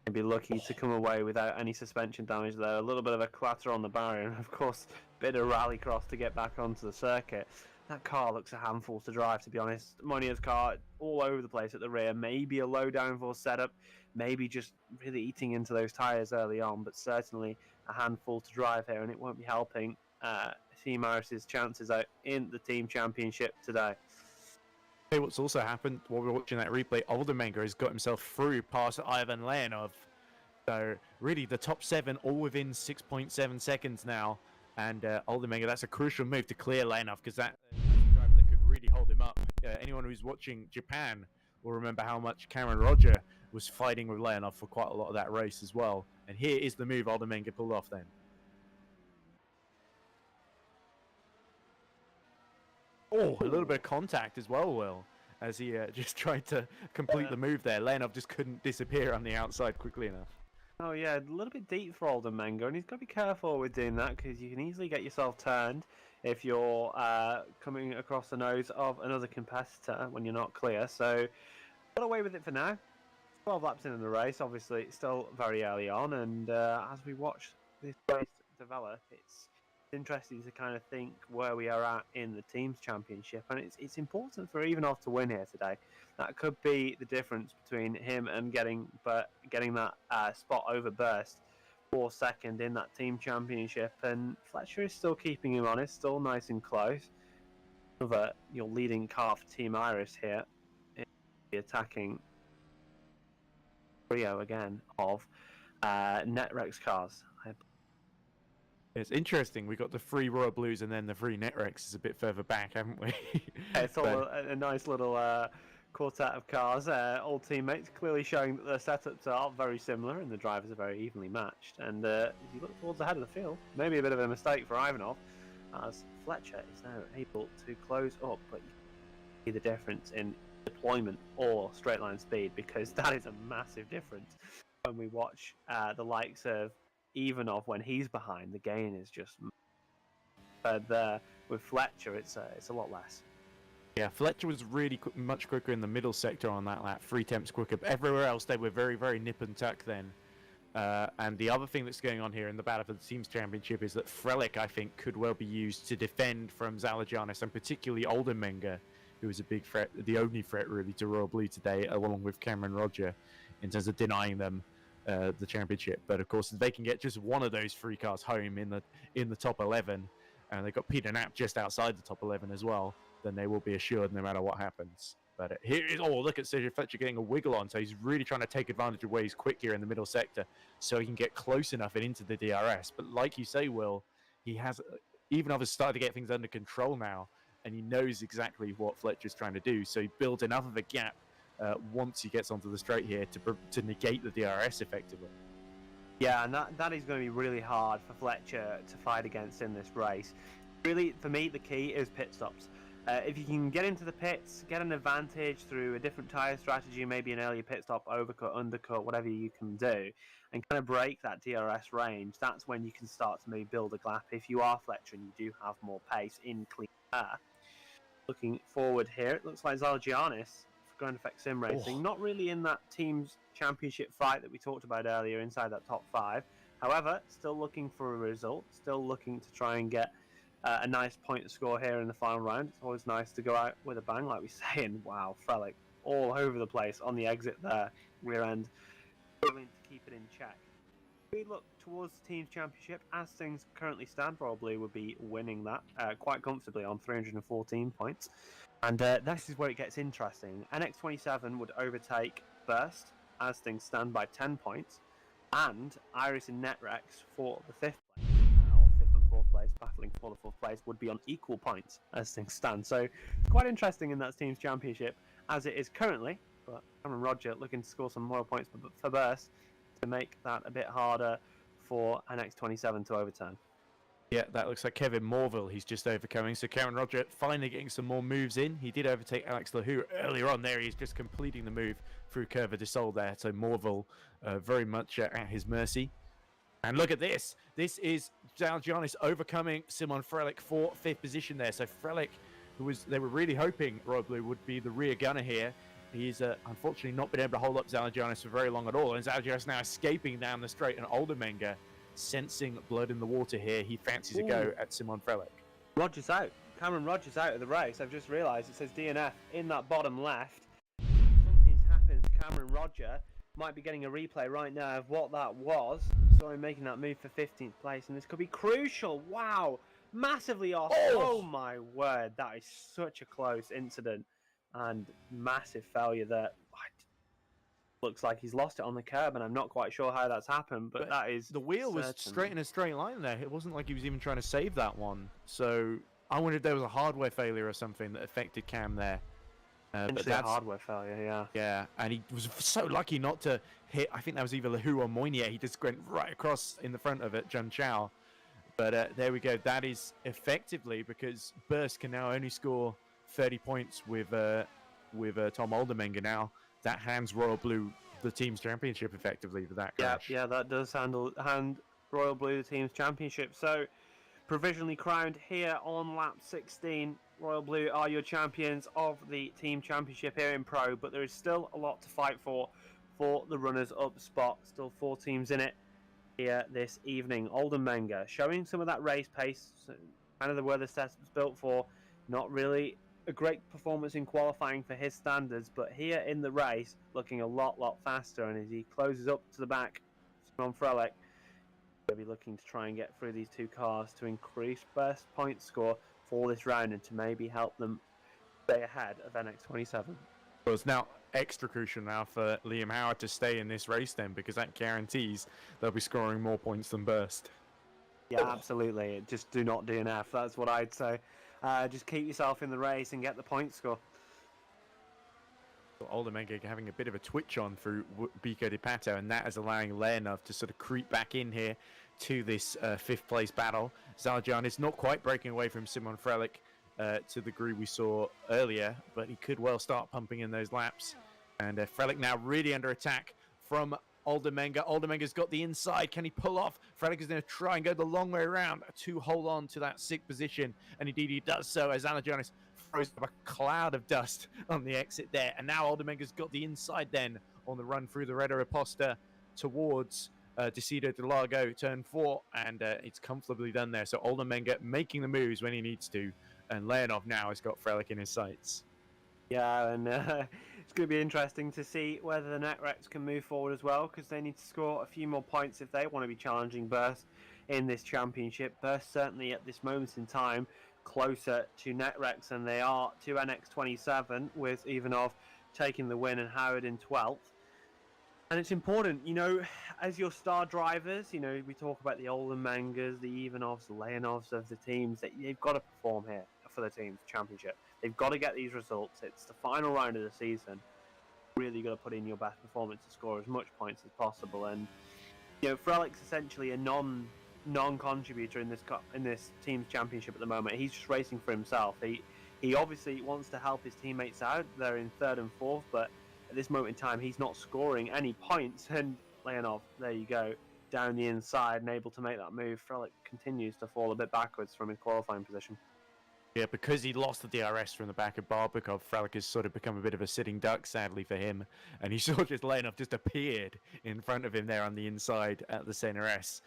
Maybe lucky to come away without any suspension damage there. A little bit of a clatter on the barrier, and of course, a bit of rallycross to get back onto the circuit. That car looks a handful to drive, to be honest. Moynier's car all over the place at the rear. Maybe a low downforce setup. Maybe just really eating into those tyres early on. But certainly a handful to drive here. And it won't be helping Team Iris's chances out in the Team Championship today. Hey, what's also happened while we're watching that replay, Oldenmenga has got himself through past Ivan Leonov. So really the top 7 all within 6.7 seconds now. And Oldenmenga, that's a crucial move to clear Leonov because that's a driver that could really hold him up. Anyone who's watching Japan will remember how much Cameron Roger was fighting with Leonov for quite a lot of that race as well. And here is the move Oldenmenga pulled off then. Oh, a little bit of contact as well, Will, as he just tried to complete the move there. Leonov just couldn't disappear on the outside quickly enough. Oh yeah, a little bit deep for Oldenmenga, and he's got to be careful with doing that because you can easily get yourself turned if you're coming across the nose of another competitor when you're not clear. So, got away with it for now. 12 laps in the race, obviously it's still very early on, and as we watch this race develop, it's interesting to kind of think where we are at in the Teams Championship, and it's important for Ivanov to win here today. That could be the difference between him and getting that spot over burst for second in that Team Championship, and Fletcher is still keeping him honest, still nice and close. Your leading car for Team Iris here is the attacking trio again of Netrex cars. It's interesting. We got the 3 Royal Blues and then the 3 Netrexes a bit further back, haven't we? Yeah, it's all a nice little quartet of cars. All teammates, clearly showing that their setups are very similar and the drivers are very evenly matched. And as you look towards the head of the field, maybe a bit of a mistake for Ivanov, as Fletcher is now able to close up, but you can see the difference in deployment or straight line speed, because that is a massive difference when we watch the likes of Ivanov when he's behind. The gain is just, but there with Fletcher, it's a lot less. Yeah, Fletcher was really much quicker in the middle sector on that lap, 3/10 quicker. But everywhere else, they were very, very nip and tuck then. And the other thing that's going on here in the battle for the Teams Championship is that Frelich, I think, could well be used to defend from Zalagianis, and particularly Oldenmenger, who was a big threat, the only threat really to Royal Blue today, along with Cameron Roger, in terms of denying them the championship. But of course, if they can get just one of those 3 cars home in the top 11, and they've got Peter Knapp just outside the top 11 as well, then they will be assured no matter what happens. But here is, oh, look at Sergio Fletcher getting a wiggle on, so he's really trying to take advantage of where he's quick here in the middle sector, so he can get close enough and into the DRS. But like you say, Will, he has, Ivanov has started to get things under control now, and he knows exactly what Fletcher's trying to do, so he builds enough of a gap once he gets onto the straight here to negate the DRS effectively. Yeah, and that is going to be really hard for Fletcher to fight against in this race. Really, for me, the key is pit stops. If you can get into the pits, get an advantage through a different tyre strategy, maybe an earlier pit stop, overcut, undercut, whatever you can do, and kind of break that DRS range, that's when you can start to maybe build a gap if you are Fletcher and you do have more pace in clean air. Looking forward here, it looks like Zalagianis for Grand Effect SimRacing, not really in that team's championship fight that we talked about earlier inside that top 5. However, still looking for a result, still looking to try and get a nice point score here in the final round. It's always nice to go out with a bang, like we say. And wow, Frelich all over the place on the exit there, rear end, struggling to keep it in check. If we look towards the Teams Championship, as things currently stand, Royal Blue would be winning that quite comfortably on 314 points. And this is where it gets interesting. NX27 would overtake Burst, as things stand, by 10 points, and Iris and Netrex for the 5th place. Place, battling for the 4th place, would be on equal points as things stand. So it's quite interesting in that Teams Championship as it is currently, but Cameron Roger looking to score some more points for Burst to make that a bit harder for NX27 to overturn. Yeah, that looks like Kevin Morville he's just overcoming. So Cameron Roger finally getting some more moves in. He did overtake Alex Lahou earlier on there. He's just completing the move through Curva de Sol there. So Morville very much at his mercy. And look at this. This is Zalagianis overcoming Simon Frelich for 5th position there. So Frelich, they were really hoping Royal Blue would be the rear gunner here. He's unfortunately not been able to hold up Zalagianis for very long at all. And Zalagianis now escaping down the straight. And Oldenmenger, sensing blood in the water here, he fancies a go at Simon Frelich. Roger's out. Cameron Roger's out of the race. I've just realised it says DNF in that bottom left. Something's happened to Cameron Roger. Might be getting a replay right now of what that was. So I'm making that move for 15th place, and this could be crucial. Wow, massively off. Oh my word, that is such a close incident and massive failure there. Looks like he's lost it on the curb, and I'm not quite sure how that's happened, but that is the wheel was straight in a straight line there. It wasn't like he was even trying to save that one. So I wonder if there was a hardware failure or something that affected Cam there. But that's a hardware failure, yeah. Yeah, and he was so lucky not to hit. I think that was either Lahou or Moynier. He just went right across in the front of it, Jun Chao. But there we go. That is effectively because Burst can now only score 30 points with Tom Oldenmenger now. That hands Royal Blue the Teams Championship effectively for that crash. Yeah, that does hand Royal Blue the Teams Championship. So provisionally crowned here on lap 16. Royal Blue are your champions of the Team Championship here in Pro, but there is still a lot to fight for the runners-up spot. Still 4 teams in it here this evening. Oldenmenger showing some of that race pace, kind of the where the setup's built for. Not really a great performance in qualifying for his standards, but here in the race, looking a lot faster. And as he closes up to the back, Simon Frelich will be looking to try and get through these 2 cars to increase best point score for this round and to maybe help them stay ahead of NX27. Well, it's now extra crucial now for Liam Howard to stay in this race then, because that guarantees they'll be scoring more points than Burst. Yeah, absolutely. Just do not DNF. That's what I'd say. Just keep yourself in the race and get the point score. Oldenmenger having a bit of a twitch on through Bico de Pato, and that is allowing Leonov to sort of creep back in here to this fifth place battle. Zalagianis not quite breaking away from Simon Frelick to the degree we saw earlier, but he could well start pumping in those laps. And Frelick now really under attack from Oldermenga. Oldermenga's got the inside. Can he pull off? Frelick is going to try and go the long way around to hold on to that sixth position. And indeed he does so as Zalagianis throws up a cloud of dust on the exit there. And now Oldermenga's got the inside then on the run through the Red Riposta towards Decido de Largo, turn 4, and it's comfortably done there. So Oldermenga making the moves when he needs to, and Leonov now has got Frelick in his sights. Yeah, and it's going to be interesting to see whether the NetRex can move forward as well, because they need to score a few more points if they want to be challenging Burst in this championship. Burst certainly at this moment in time closer to NetRex than they are to NX27, with Ivanov taking the win and Howard in 12th. And it's important, you know, as your star drivers, you know, we talk about the Oldermengas, the Ivanovs, the Leonovs of the teams, that they've got to perform here for the team's championship. They've got to get these results. It's the final round of the season. Really got to put in your best performance to score as much points as possible. And you know, Frelick's essentially a non-contributor in this team's championship at the moment. He's just racing for himself. He obviously wants to help his teammates out. They're in 3rd and 4th, but at this moment in time, he's not scoring any points. And Leonov, there you go, down the inside and able to make that move. Frelick continues to fall a bit backwards from his qualifying position. Yeah, because he lost the DRS from the back of Barbakov, Frelick has sort of become a bit of a sitting duck, sadly for him. And he saw just Leonov just appeared in front of him there on the inside at the center S.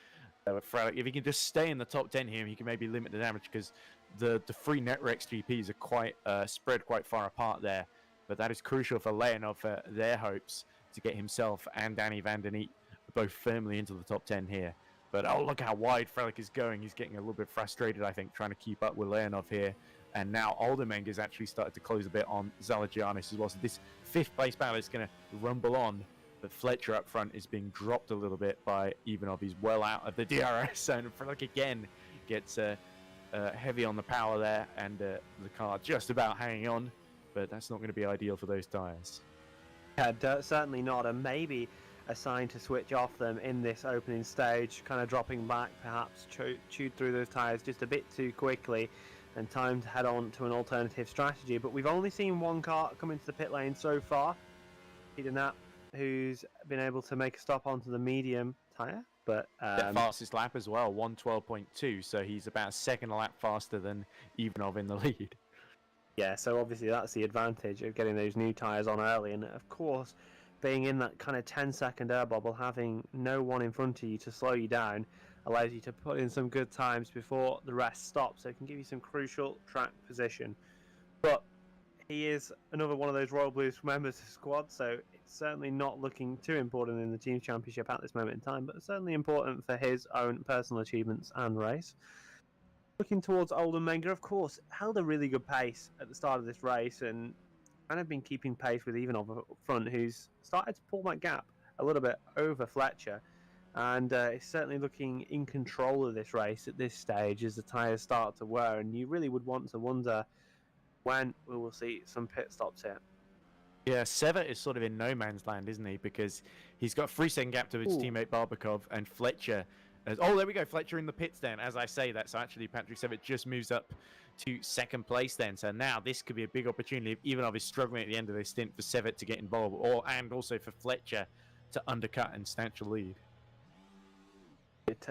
Frelick, if he can just stay in the top 10 here, he can maybe limit the damage, because the three NetRex GPs are quite spread quite far apart there. But that is crucial for Leonov, for their hopes to get himself and Danny Van Den Eet both firmly into the top 10 here. But oh, look how wide Frelick is going. He's getting a little bit frustrated, I think, trying to keep up with Leonov here. And now Oldermenga has actually started to close a bit on Zalagianis as well. So this 5th place battle is going to rumble on. But Fletcher up front is being dropped a little bit by Ivanov. He's well out of the DRS. And Frelick again gets heavy on the power there. And the car just about hanging on. But that's not going to be ideal for those tyres. Yeah, certainly not. And maybe a sign to switch off them in this opening stage, kind of dropping back, perhaps chewed through those tyres just a bit too quickly, and time to head on to an alternative strategy. But we've only seen one car come into the pit lane so far. Peter Knapp, who's been able to make a stop onto the medium tyre. But the fastest lap as well, 1:12.2, so he's about a second a lap faster than Ivanov in the lead. Yeah, so obviously that's the advantage of getting those new tyres on early, and of course, being in that kind of 10-second air bubble, having no one in front of you to slow you down, allows you to put in some good times before the rest stops, so it can give you some crucial track position. But he is another one of those Royal Blues members of the squad, so it's certainly not looking too important in the team championship at this moment in time, but certainly important for his own personal achievements and race. Looking towards Oldermenga, of course, held a really good pace at the start of this race, and kind of been keeping pace with Ivanov up front, who's started to pull that gap a little bit over Fletcher, and is certainly looking in control of this race at this stage as the tyres start to wear, and you really would want to wonder when we will see some pit stops here. Yeah, Seva is sort of in no man's land, isn't he? Because he's got a 3-second gap to his teammate Barbakov, and Fletcher... oh, there we go, Fletcher in the pits then, as I say that. So actually, Patrick Seva just moves up to 2nd place then. So now this could be a big opportunity, if Ivanov is struggling at the end of this stint, for Seva to get involved, and also for Fletcher to undercut and snatch a lead.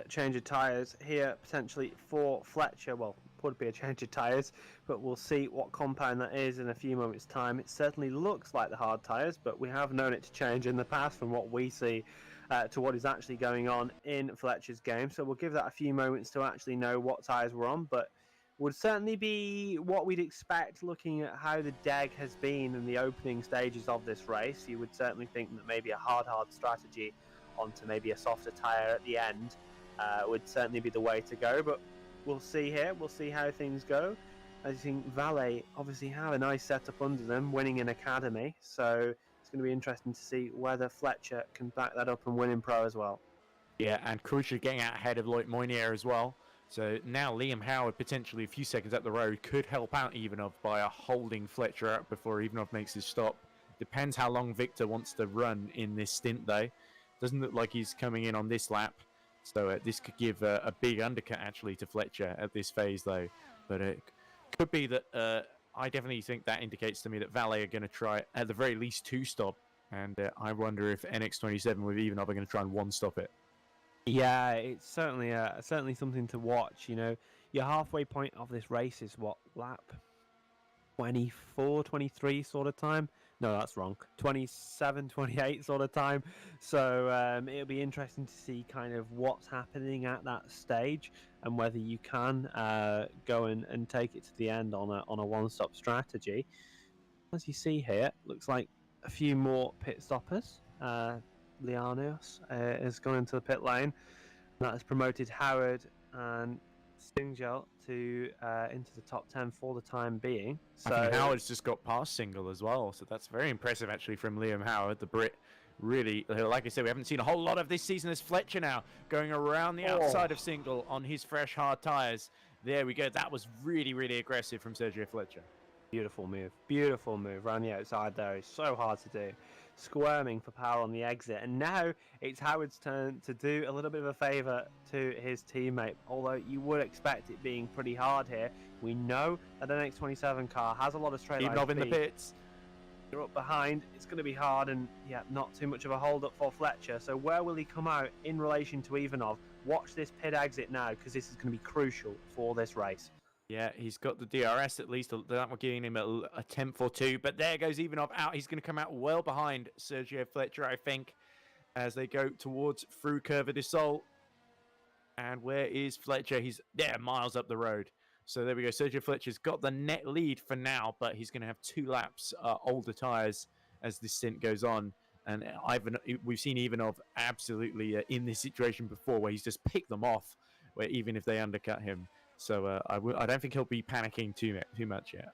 Change of tyres here, potentially for Fletcher. Well, would be a change of tyres, but we'll see what compound that is in a few moments' time. It certainly looks like the hard tyres, but we have known it to change in the past from what we see to what is actually going on in Fletcher's game. So we'll give that a few moments to actually know what tyres we're on, but would certainly be what we'd expect looking at how the DEG has been in the opening stages of this race. You would certainly think that maybe a hard strategy onto maybe a softer tyre at the end would certainly be the way to go, but we'll see here. We'll see how things go. As you think, Valet obviously have a nice setup under them, winning in Academy, so it's going to be interesting to see whether Fletcher can back that up and win in Pro as well. Yeah, and crucially getting out ahead of Loic Moynier as well. So now Liam Howard, potentially a few seconds up the road, could help out Ivanov by holding Fletcher out before Ivanov makes his stop. Depends how long Victor wants to run in this stint, though. Doesn't look like he's coming in on this lap So this could give a big undercut actually to Fletcher at this phase, though. But it could be that I definitely think that indicates to me that Valet are going to try at the very least 2-stop. And I wonder if NX27 with Ivanov are going to try and 1-stop it. Yeah, it's certainly something to watch. You know, your halfway point of this race is what, lap 24, 23 sort of time? No, that's wrong. 27, 28 sort of time. So it'll be interesting to see kind of what's happening at that stage and whether you can go and take it to the end on a one-stop strategy. As you see here, looks like a few more pit stoppers. Lianos has gone into the pit lane. That has promoted Howard and Singel to into the top 10 for the time being. So I think Howard's just got past Single as well, so that's very impressive actually from Liam Howard, the Brit. Really, like I said, we haven't seen a whole lot of this season as Fletcher now going around the outside of Single on his fresh hard tyres. There we go. That was really, really aggressive from Sergio Fletcher. Beautiful move around the outside there. It's so hard to do. Squirming for power on the exit, and now it's Howard's turn to do a little bit of a favour to his teammate, although you would expect it being pretty hard here. We know that an X27 car has a lot of straight line Ivanov in the speed. pits. You're up behind, it's going to be hard, and yeah, not too much of a hold up for Fletcher. So where will he come out in relation to Ivanov? Watch this pit exit now, because this is going to be crucial for this race. Yeah, he's got the DRS at least. That will give him a tenth or two. But there goes Ivanov out. He's going to come out well behind Sergio Fletcher, I think, as they go towards through Curva de Sol. And where is Fletcher? He's there, miles up the road. So there we go. Sergio Fletcher's got the net lead for now, but he's going to have 2 laps older tyres as this stint goes on. And we've seen Ivanov absolutely in this situation before, where he's just picked them off, where even if they undercut him. So I don't think he'll be panicking too much yet.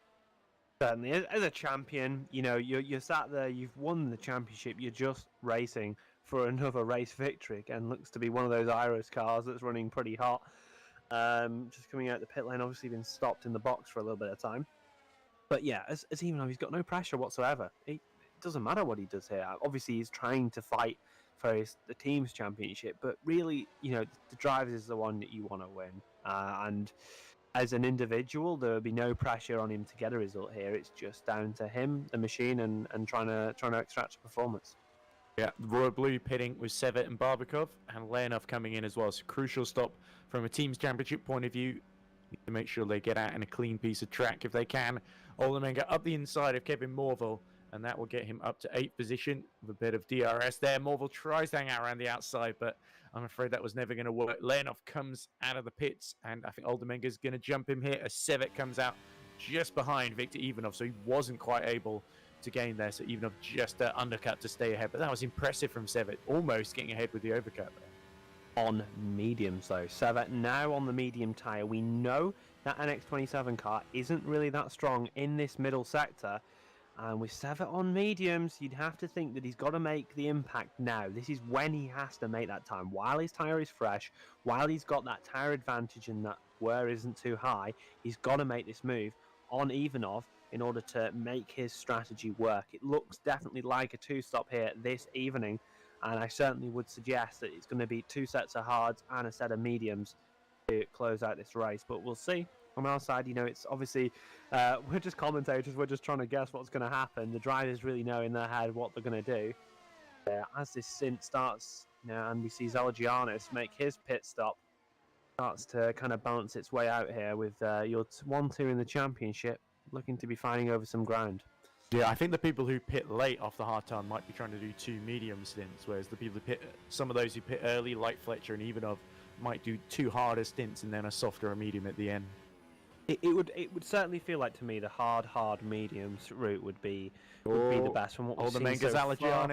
Certainly, as a champion, you know, you're sat there, you've won the championship, you're just racing for another race victory, and looks to be one of those Iros cars that's running pretty hot. Just coming out the pit lane, obviously been stopped in the box for a little bit of time. But yeah, as even though he's got no pressure whatsoever, it doesn't matter what he does here. Obviously, he's trying to fight for the team's championship, but really, you know, the drivers is the one that you want to win. And as an individual, there will be no pressure on him to get a result here. It's just down to him, the machine, and trying to extract a performance. Yeah, the Royal Blue pitting with Sevet and Barbakov, and Leonov coming in as well. So crucial stop from a team's championship point of view. Need to make sure they get out in a clean piece of track if they can. Olamenga up the inside of Kevin Morville, and that will get him up to 8th position with a bit of DRS there. Morville tries to hang out around the outside, but I'm afraid that was never going to work. Leonov comes out of the pits, and I think Olamenga's going to jump him here as Sevet comes out just behind Victor Ivanov, so he wasn't quite able to gain there. So Ivanov just undercut to stay ahead, but that was impressive from Sevet, almost getting ahead with the overcut there. On mediums though, Sevet now on the medium tyre. We know that NX27 car isn't really that strong in this middle sector, and with Sevet on mediums, you'd have to think that he's got to make the impact now. This is when he has to make that time, while his tyre is fresh, while he's got that tyre advantage and that wear isn't too high. He's got to make this move on Ivanov in order to make his strategy work. It looks definitely like a 2-stop here this evening, and I certainly would suggest that it's going to be 2 sets of hards and a set of mediums to close out this race, but we'll see. On our side, you know, it's obviously, we're just commentators, we're just trying to guess what's going to happen. The drivers really know in their head what they're going to do. As this stint starts, you know, and we see Zalagianis make his pit stop, starts to kind of balance its way out here with your 1-2 in the championship, looking to be finding over some ground. Yeah, I think the people who pit late off the hard time might be trying to do 2 medium stints, whereas the people who pit, some of those who pit early, like Fletcher and Ivanov, might do 2 harder stints and then a softer or medium at the end. It would certainly feel like to me the hard mediums route would be the best from what we've seen so far.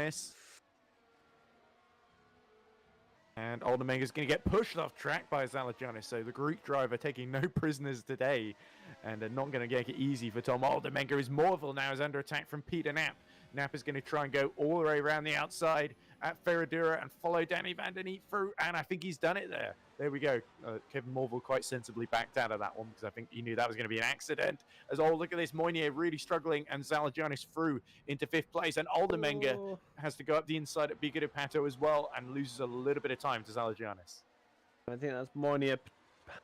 And Olamenga's going to get pushed off track by Zalagianis, so the Greek driver taking no prisoners today, and not going to make it easy for Tom Olamenga. As Morville now is under attack from Peter Knapp. Knapp is going to try and go all the way around the outside at Ferradura and follow Danny van der Neat through, and I think he's done it there. There we go. Kevin Morville quite sensibly backed out of that one because I think he knew that was going to be an accident. As look at this, Moynier really struggling, and Zalagianis through into 5th place, and Olamenga has to go up the inside at Biga de Pato as well and loses a little bit of time to Zalagianis. I think that's Moynier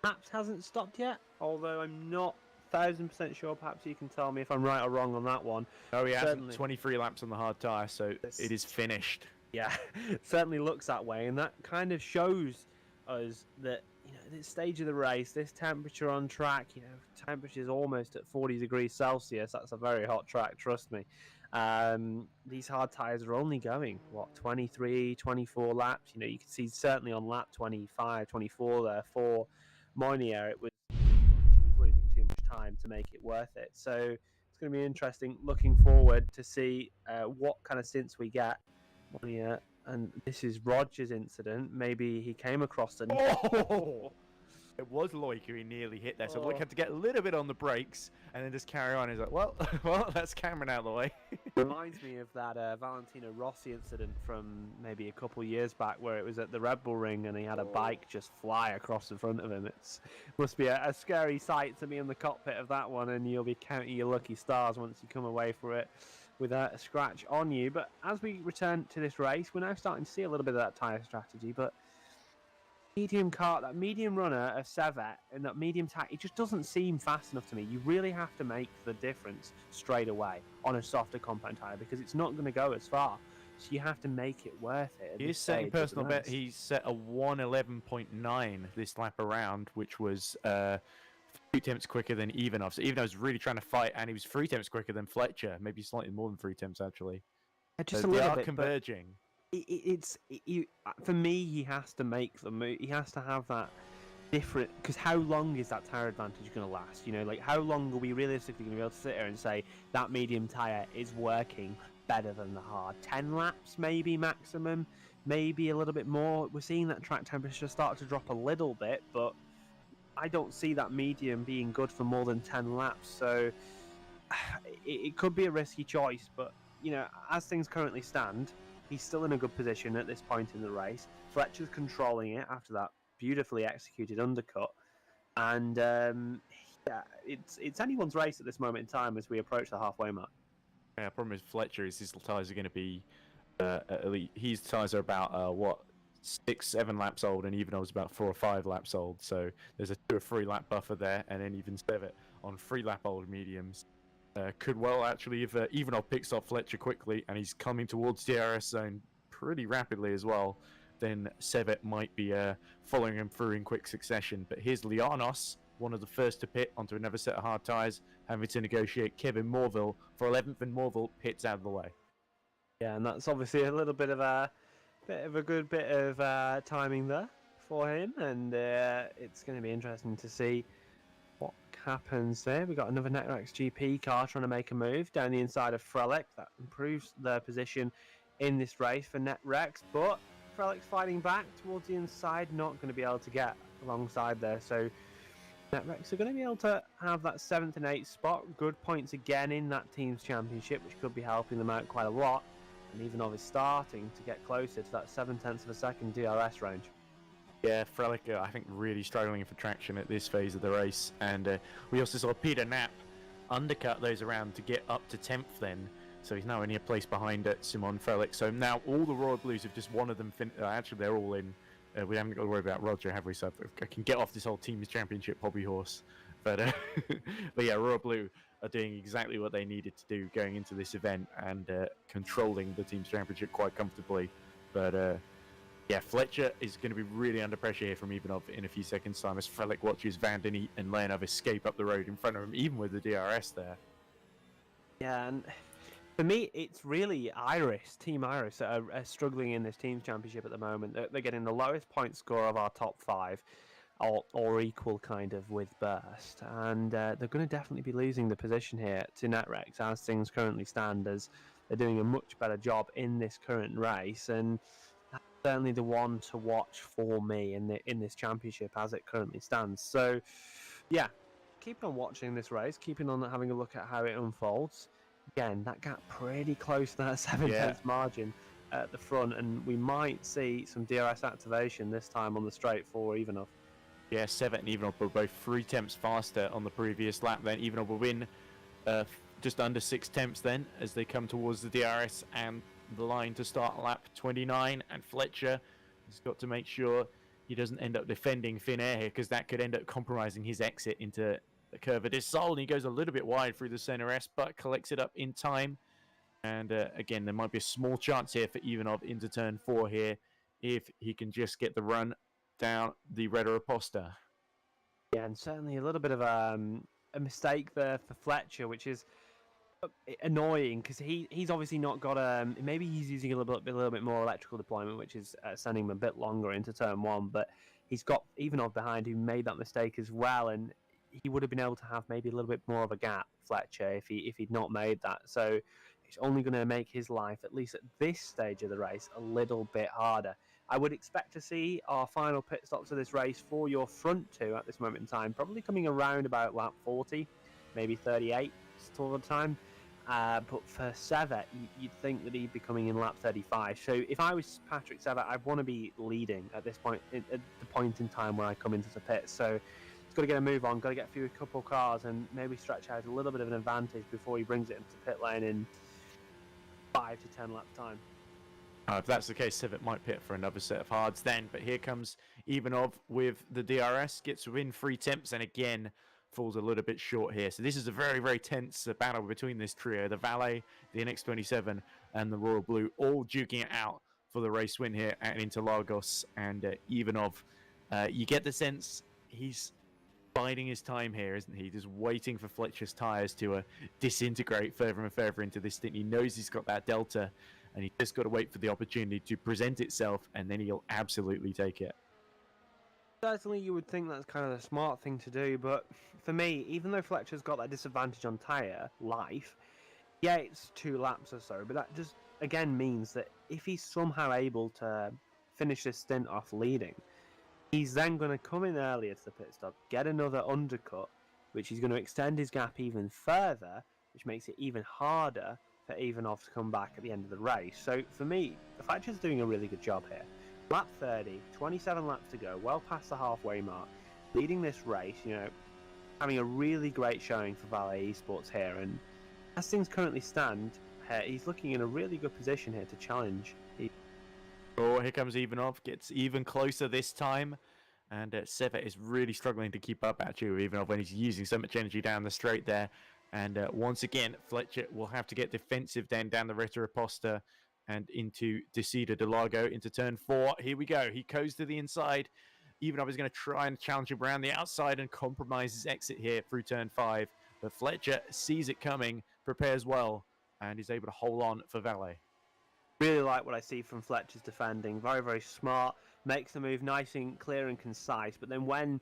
perhaps hasn't stopped yet, although I'm not 1000% sure. Perhaps you can tell me if I'm right or wrong on that one. Oh, he hasn't. Certainly. 23 laps on the hard tyre, so it is finished. Yeah, it certainly looks that way, and that kind of shows us that, you know, this stage of the race, this temperature on track, you know, temperature is almost at 40 degrees Celsius. That's a very hot track, trust me. These hard tyres are only going, what, 23, 24 laps? You know, you can see certainly on lap 25, 24 there for Moynier, it was, she was losing too much time to make it worth it. So it's going to be interesting looking forward to see what kind of stints we get. Moynier, and this is Roger's incident. Maybe he came across the... Oh! It was Loic who he nearly hit there, so Loic had to get a little bit on the brakes and then just carry on. He's like, well, that's Cameron out of the way. Reminds me of that Valentino Rossi incident from maybe a couple of years back, where it was at the Red Bull Ring and he had a bike just fly across the front of him. It must be a scary sight to be in the cockpit of that one, and you'll be counting your lucky stars once you come away for it with a scratch on you. But as we return to this race, we're now starting to see a little bit of that tyre strategy, but medium car, that medium runner of Sevet and that medium tire, it just doesn't seem fast enough to me. You really have to make the difference straight away on a softer compound tire, because it's not going to go as far. So you have to make it worth it. He is setting personal bet. He set a 1:11.9 this lap around, which was 3 tenths quicker than Ivanov. So Ivanov was really trying to fight, and he was 3 tenths quicker than Fletcher, maybe slightly more than 3 tenths actually. Just so a they little are bit converging. For me, he has to make the move. He has to have that different, because how long is that tire advantage going to last? You know, like, how long are we realistically going to be able to sit here and say that medium tire is working better than the hard? 10 laps maybe maximum, maybe a little bit more. We're seeing that track temperature start to drop a little bit, but I don't see that medium being good for more than 10 laps. So it could be a risky choice, but, you know, as things currently stand, he's still in a good position at this point in the race. Fletcher's controlling it after that beautifully executed undercut. And yeah, it's anyone's race at this moment in time as we approach the halfway mark. Yeah, problem is Fletcher is his tyres are going to be elite. His tyres are about 6-7 laps old, and Ivanov's about 4 or 5 laps old. So there's a 2 or 3 lap buffer there, and then even Sevet on 3 lap old mediums. Could well actually, if Ivanov picks up Fletcher quickly and he's coming towards DRS zone pretty rapidly as well, then Sevet might be following him through in quick succession. But here's Lianos, one of the first to pit onto another set of hard tyres, having to negotiate Kevin Morville for 11th, and Morville pits out of the way. Yeah, and that's obviously a little bit of a good bit of timing there for him, and it's going to be interesting to see what happens there. We've got another Netrex GP car trying to make a move down the inside of Frelick. That improves their position in this race for Netrex, but Frelick's fighting back towards the inside, not going to be able to get alongside there. So Netrex are going to be able to have that 7th and 8th spot. Good points again in that team's championship, which could be helping them out quite a lot. And Ivanov is starting to get closer to that 7/10 of a second DRS range. Yeah, Frelick, I think, really struggling for traction at this phase of the race. And we also saw Peter Knapp undercut those around to get up to 10th then. So he's now only a place behind Simon Frelick. So now all the Royal Blues, have just one of them, actually they're all in. We haven't got to worry about Roger, have we? So I can get off this whole team's championship hobby horse. But yeah, Royal Blue are doing exactly what they needed to do going into this event, and controlling the team's championship quite comfortably. But yeah, Fletcher is going to be really under pressure here from Ivanov in a few seconds' time as Frelick watches Van Den Eat and Leonov escape up the road in front of him, even with the DRS there. Yeah, and for me, it's really Iris, Team Iris, that are struggling in this team's championship at the moment. They're getting the lowest point score of our top 5, or equal kind of with Burst, and they're going to definitely be losing the position here to Netrex as things currently stand, as they're doing a much better job in this current race, and that's certainly the one to watch for me in this championship as it currently stands. So yeah, keep on watching this race, keeping on having a look at how it unfolds. Again, that gap pretty close to that 7/10 margin at the front, and we might see some DRS activation this time on the straight for Ivanov. Yeah, Sevet and Ivanov were both 3 tenths faster on the previous lap. Then Ivanov will win just under 6 tenths then as they come towards the DRS and the line to start lap 29. And Fletcher has got to make sure he doesn't end up defending thin air here, because that could end up compromising his exit into the curve of this Sol, and he goes a little bit wide through the center S, but collects it up in time. And again, there might be a small chance here for Ivanov into turn 4 here, if he can just get the run down the Red Aposta. Yeah, and certainly a little bit of a mistake there for Fletcher, which is annoying because he's obviously not got maybe he's using a little bit more electrical deployment, which is sending him a bit longer into turn 1, but he's got Ivanov behind who made that mistake as well, and he would have been able to have maybe a little bit more of a gap, Fletcher, if he'd not made that. So it's only going to make his life, at least at this stage of the race, a little bit harder. I would expect to see our final pit stops of this race for your front two at this moment in time, probably coming around about lap 40, maybe 38 sort of time. But for Sevet, you'd think that he'd be coming in lap 35. So if I was Patrick Sevet, I'd want to be leading at this point, at the point in time where I come into the pit. So he's got to get a move on, got to get through a couple of cars and maybe stretch out a little bit of an advantage before he brings it into pit lane in 5 to 10 lap time. If that's the case, Sevet might pit for another set of hards then. But here comes Ivanov with the DRS, gets within 3 temps, and again falls a little bit short here. So this is a very, very tense battle between this trio, the Valet, the NX27, and the Royal Blue, all duking it out for the race win here at Interlagos. And Ivanov, you get the sense he's biding his time here, isn't he? Just waiting for Fletcher's tyres to disintegrate further and further into this stint. He knows he's got that delta, and he's just got to wait for the opportunity to present itself, and then he'll absolutely take it. Certainly you would think that's kind of the smart thing to do, but for me, even though Fletcher's got that disadvantage on tyre life, yeah, it's 2 laps or so, but that just, again, means that if he's somehow able to finish this stint off leading, he's then going to come in earlier to the pit stop, get another undercut, which is going to extend his gap even further, which makes it even harder for Ivanov to come back at the end of the race. So for me, Fletcher's doing a really good job here. Lap 30, 27 laps to go, well past the halfway mark, leading this race, having a really great showing for Valet eSports here, and as things currently stand, he's looking in a really good position here to challenge. Oh, here comes Ivanov, gets even closer this time, and Sevet is really struggling to keep up actually with Ivanov when he's using so much energy down the straight there. And once again, Fletcher will have to get defensive then down the Reta Aposta and into Desida de Lago into turn 4. Here we go. He goes to the inside. Ivanov is going to try and challenge him around the outside and compromise his exit here through turn 5. But Fletcher sees it coming, prepares well, and is able to hold on for Valet. Really like what I see from Fletcher's defending. Very, very smart. Makes the move nice and clear and concise. But then when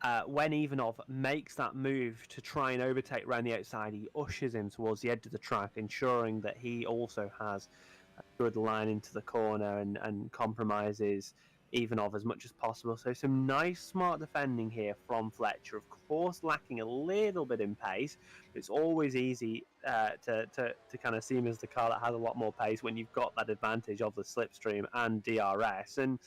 Ivanov makes that move to try and overtake around the outside, he ushers him towards the edge of the track, ensuring that he also has a good line into the corner and compromises Ivanov as much as possible. So some nice, smart defending here from Fletcher. Of course, lacking a little bit in pace. It's always easy to kind of see him as the car that has a lot more pace when you've got that advantage of the slipstream and DRS. And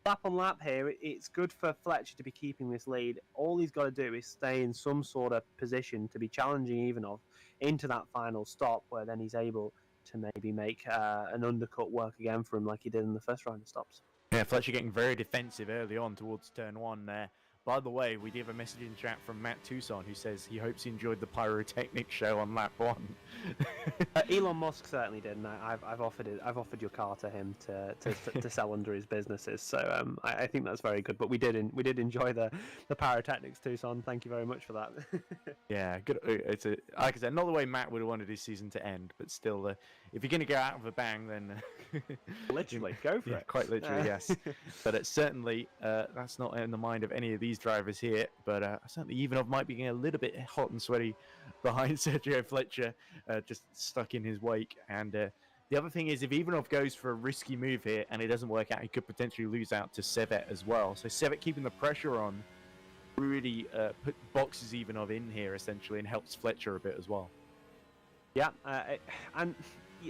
lap on lap here, it's good for Fletcher to be keeping this lead. All he's got to do is stay in some sort of position to be challenging Ivanov into that final stop, where then he's able to maybe make an undercut work again for him like he did in the first round of stops. Yeah, Fletcher getting very defensive early on towards turn 1 there. By the way, we did have a message in chat from Matt Tucson who says he hopes he enjoyed the pyrotechnic show on lap 1. Elon Musk certainly did, and I've offered your car to him to sell under his businesses. So I think that's very good. But we did enjoy the pyrotechnics, Tucson. Thank you very much for that. Yeah, good. It's like I said, not the way Matt would have wanted his season to end, but still, if you're going to go out with a bang, then literally go for it. Quite literally, yes. But it's certainly that's not in the mind of any of these drivers here. But certainly, Ivanov might be getting a little bit hot and sweaty behind Sergio Fletcher, just stuck in his wake. And the other thing is, if Ivanov goes for a risky move here and it doesn't work out, he could potentially lose out to Sevet as well. So Sevet keeping the pressure on really boxes Ivanov in here essentially and helps Fletcher a bit as well. Yeah, and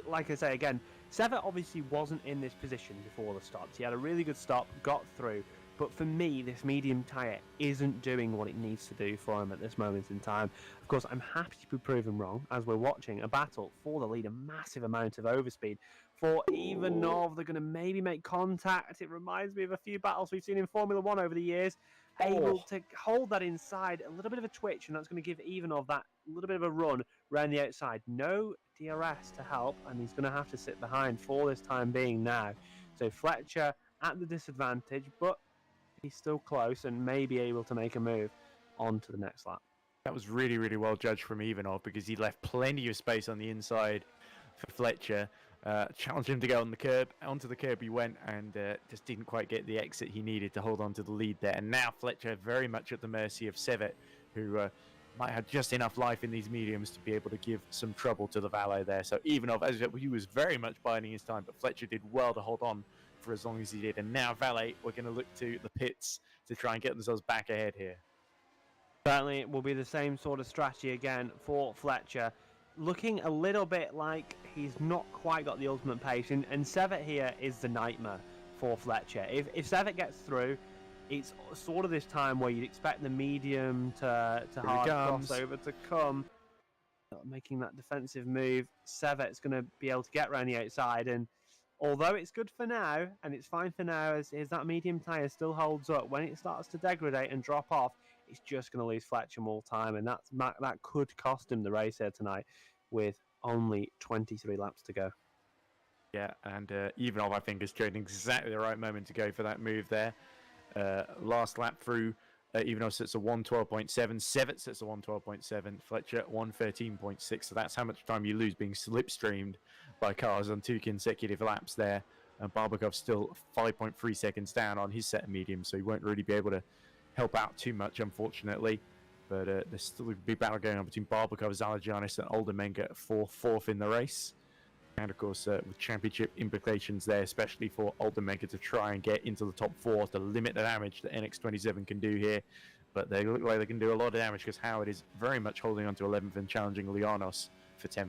like I say again, Sevet obviously wasn't in this position before the stops. He had a really good stop, got through, but for me, this medium tyre isn't doing what it needs to do for him at this moment in time. Of course, I'm happy to be proven wrong as we're watching a battle for the lead, a massive amount of overspeed for Ivanov. They're going to maybe make contact. It reminds me of a few battles we've seen in Formula 1 over the years. Able to hold that inside, a little bit of a twitch, and that's going to give Ivanov that little bit of a run around the outside. No DRS to help, and he's going to have to sit behind for this time being now. So Fletcher at the disadvantage, but he's still close and may be able to make a move on to the next lap. That was really, really well judged from Ivanov because he left plenty of space on the inside for Fletcher. Challenged him to go on the curb. Onto the curb he went and just didn't quite get the exit he needed to hold on to the lead there. And now Fletcher very much at the mercy of Sevet, who might have just enough life in these mediums to be able to give some trouble to the valet there. So Ivanov, as he was very much biding his time, but Fletcher did well to hold on for as long as he did. And now valet, we're going to look to the pits to try and get themselves back ahead here. Certainly it will be the same sort of strategy again for Fletcher. Looking a little bit like he's not quite got the ultimate pace, and Sevet here is the nightmare for Fletcher. If Sevet gets through, it's sort of this time where you'd expect the medium to hard crossover to come. Making that defensive move, Sevet's going to be able to get around the outside, and although it's good for now, and it's fine for now, as that medium tyre still holds up, when it starts to degrade and drop off, it's just going to lose Fletcher more time, and that could cost him the race here tonight with only 23 laps to go. Yeah, and Ivanov, I think, has chosen exactly the right moment to go for that move there. Last lap through, Ivanov sits at 112.7, Sevet sits at 112.7, Fletcher at 113.6, so that's how much time you lose being slipstreamed by cars on 2 consecutive laps there. And Barbakov's still 5.3 seconds down on his set of mediums, so he won't really be able to help out too much, unfortunately. But there's still a big battle going on between Barbakov, Zalagianis, and Oldermenga for 4th in the race. And of course, with championship implications there, especially for Oldermenga to try and get into the top 4 to limit the damage that NX27 can do here. But they look like they can do a lot of damage because Howard is very much holding on to 11th and challenging Lianos for 10th.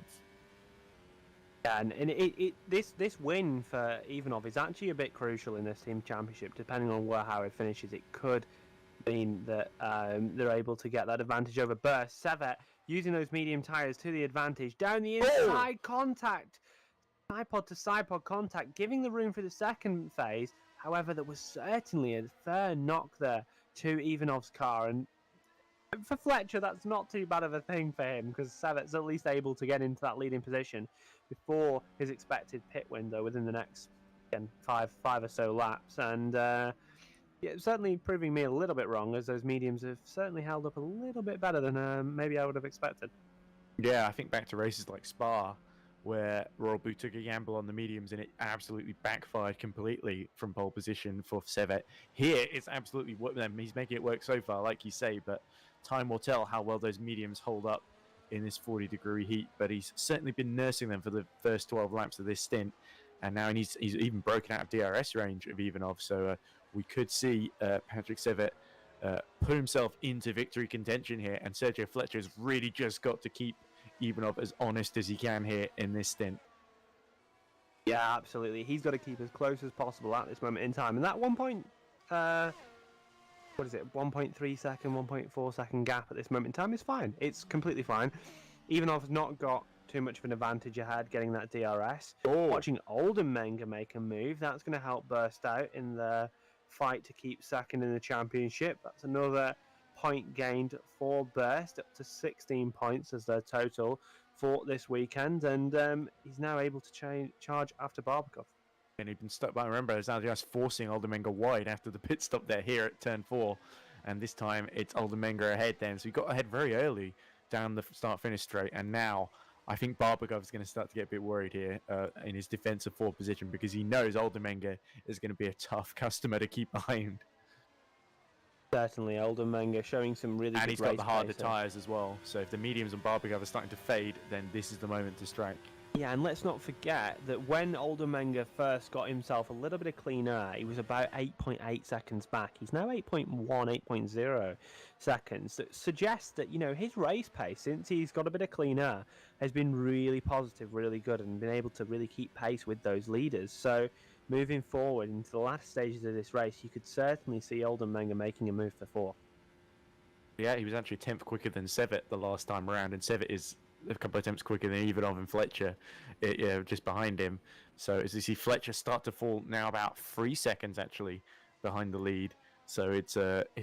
Yeah, and this win for Ivanov is actually a bit crucial in this team championship. Depending on where Howard finishes, it could mean that they're able to get that advantage over Burst. Sevet using those medium tyres to the advantage. Down the inside contact. Sidepod to sidepod contact, giving the room for the second phase. However, there was certainly a fair knock there to Ivanov's car. And for Fletcher, that's not too bad of a thing for him because Sevet's at least able to get into that leading position before his expected pit window within the next, again, five or so laps. And yeah, certainly proving me a little bit wrong, as those mediums have certainly held up a little bit better than maybe I would have expected. Yeah, I think back to races like Spa, where Royal Blue took a gamble on the mediums and it absolutely backfired completely from pole position for Sevet. Here, it's absolutely worked them. He's making it work so far, like you say, but time will tell how well those mediums hold up in this 40-degree heat. But he's certainly been nursing them for the first 12 laps of this stint, and now he's even broken out of DRS range of Ivanov, so we could see Patrick Sevet put himself into victory contention here, and Sergio Fletcher's really just got to keep Ivanov as honest as he can here in this stint. Yeah, absolutely. He's got to keep as close as possible at this moment in time. And that 1.3 second, 1.4 second gap at this moment in time is fine. It's completely fine. Ivanov's not got too much of an advantage ahead getting that DRS. Watching Oldermenga make a move, that's going to help Burst out in the fight to keep second in the championship. That's another point gained for Burst, up to 16 points as their total for this weekend, and he's now able to charge after Barbakov. And he'd been stuck by, remember, as just forcing Oldermenga wide after the pit stop there here at turn 4, and this time it's Oldermenga ahead then, so he got ahead very early down the start-finish straight, and now I think Barbakov is going to start to get a bit worried here in his defensive 4 position, because he knows Oldermenga is going to be a tough customer to keep behind. Certainly, Oldermenga showing some really good and he's got the harder tyres as well, so if the mediums and Barbakov are starting to fade, then this is the moment to strike. Yeah, and let's not forget that when Oldermenga first got himself a little bit of clean air, he was about 8.8 seconds back. He's now 8.1, 8.0 seconds. That suggests that, you know, his race pace, since he's got a bit of clean air, has been really positive, really good, and been able to really keep pace with those leaders. So moving forward into the last stages of this race, you could certainly see Oldermenga making a move for 4th. Yeah, he was actually 10th quicker than Sevet the last time around, and Sevet is a couple of attempts quicker than Ivanov and Fletcher, just behind him. So as you see Fletcher start to fall now about 3 seconds actually behind the lead. So it's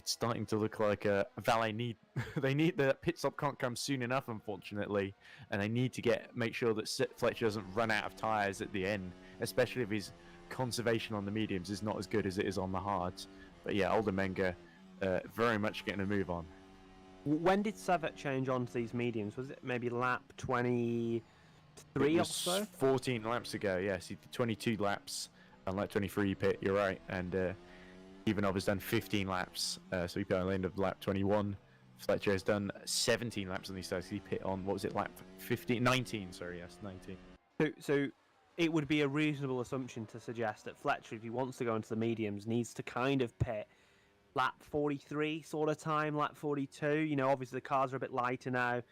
starting to look like Valet need they need the pit stop can't come soon enough, unfortunately, and they need to make sure that Fletcher doesn't run out of tires at the end, especially if his conservation on the mediums is not as good as it is on the hards. But yeah, Oldenmenger very much getting a move on. When did Sevet change onto these mediums? Was it maybe lap 23 or so? 14 laps ago. Yes, he did 22 laps on lap 23 pit. You're right, and Ivanov has done 15 laps, so he pit on the end of lap 21. Fletcher has done 17 laps on these tires. He pit on, what was it, lap 19, sorry, yes, 19. So it would be a reasonable assumption to suggest that Fletcher, if he wants to go into the mediums, needs to kind of pit lap 43 sort of time, lap 42. You know, obviously the cars are a bit lighter now,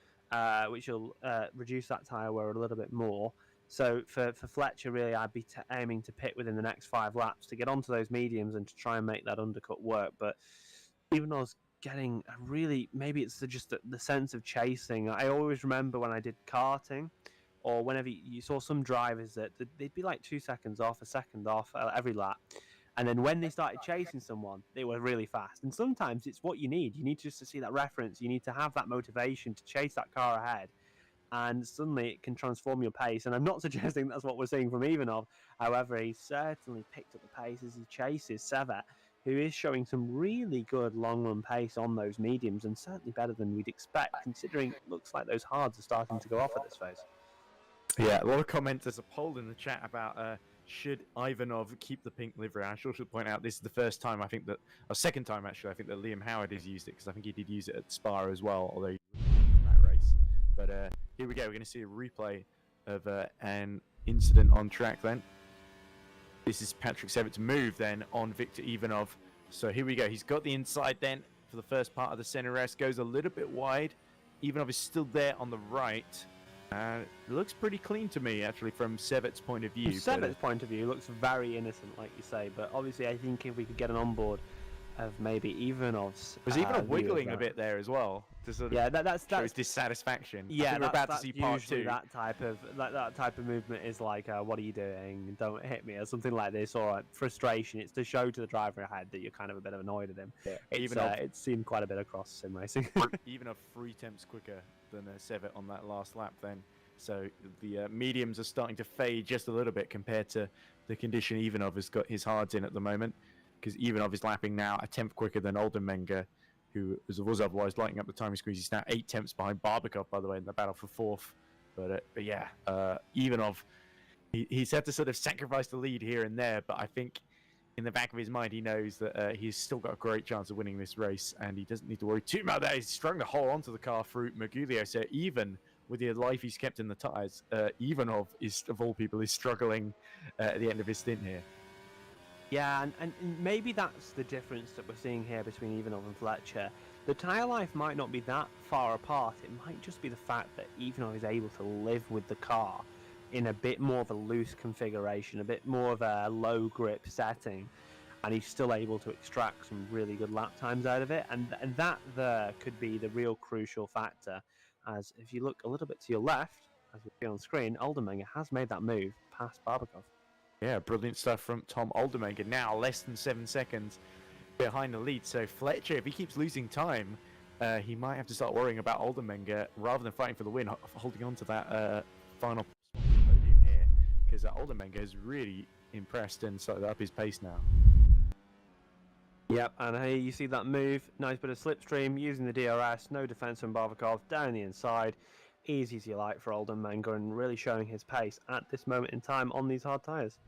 which will reduce that tyre wear a little bit more. So for Fletcher, really, I'd be aiming to pit within the next 5 laps to get onto those mediums and to try and make that undercut work. But even though I was getting a really, maybe it's just the sense of chasing. I always remember when I did karting, or whenever you saw some drivers that they'd be like 2 seconds off, a second off every lap. And then when they started chasing someone, they were really fast. And sometimes it's what you need. You need just to see that reference. You need to have that motivation to chase that car ahead. And suddenly it can transform your pace. And I'm not suggesting that's what we're seeing from Ivanov. However, he certainly picked up the pace as he chases Sevet, who is showing some really good long-run pace on those mediums, and certainly better than we'd expect, considering it looks like those hards are starting to go off at this phase. Yeah, a lot of comments. There's a poll in the chat about should Ivanov keep the pink livery. I should point out this is the first time, I think that, or second time actually, I think that Liam Howard has used it, because I think he did use it at Spa as well, although he won that race. But here we go, we're going to see a replay of an incident on track then. This is Patrick Sevet's move then on Victor Ivanov. So here we go, he's got the inside then for the first part of the center rest, goes a little bit wide. Ivanov is still there on the right. It looks pretty clean to me, actually, from Sevet's point of view. From Sevet's point of view, it looks very innocent, like you say. But obviously, I think if we could get an onboard of maybe Ivanov's... There's even wiggling a bit there as well, to sort of that's show dissatisfaction. Yeah, we're about to see part 2. That type of movement is like, what are you doing? Don't hit me, or something like this, or frustration. It's to show to the driver ahead that you're kind of a bit of annoyed at him. Yeah, it's seen quite a bit across sim racing. Even 3 temps quicker than Sevet on that last lap then. So the mediums are starting to fade just a little bit compared to the condition Ivanov has got his hards in at the moment, because Ivanov is lapping now a 10th quicker than Oldenmenger, who was otherwise lighting up the timing squeeze. He's now 8 temps behind Barbakov, by the way, in the battle for 4th. But yeah, Ivanov, he's had to sort of sacrifice the lead here and there, but I think in the back of his mind, he knows that he's still got a great chance of winning this race, and he doesn't need to worry too much about that. He's struggling to hold onto the car through Mergulio, so even with the life he's kept in the tyres, Ivanov, of all people, is struggling at the end of his stint here. Yeah, and maybe that's the difference that we're seeing here between Ivanov and Fletcher. The tyre life might not be that far apart. It might just be the fact that Ivanov is able to live with the car in a bit more of a loose configuration, a bit more of a low grip setting, and he's still able to extract some really good lap times out of it. And that there could be the real crucial factor, as if you look a little bit to your left, as we see on screen, Oldenmenger has made that move past Barbakov. Yeah, brilliant stuff from Tom Oldenmenger. Now less than 7 seconds behind the lead. So Fletcher, if he keeps losing time, he might have to start worrying about Oldenmenger rather than fighting for the win, holding on to that final podium here, because Oldenmenger has really impressed and started up his pace now. Yep, and here you see that move. Nice bit of slipstream using the DRS. No defense from Barbakov down the inside. Easy as you like for Oldenmenger, and really showing his pace at this moment in time on these hard tyres.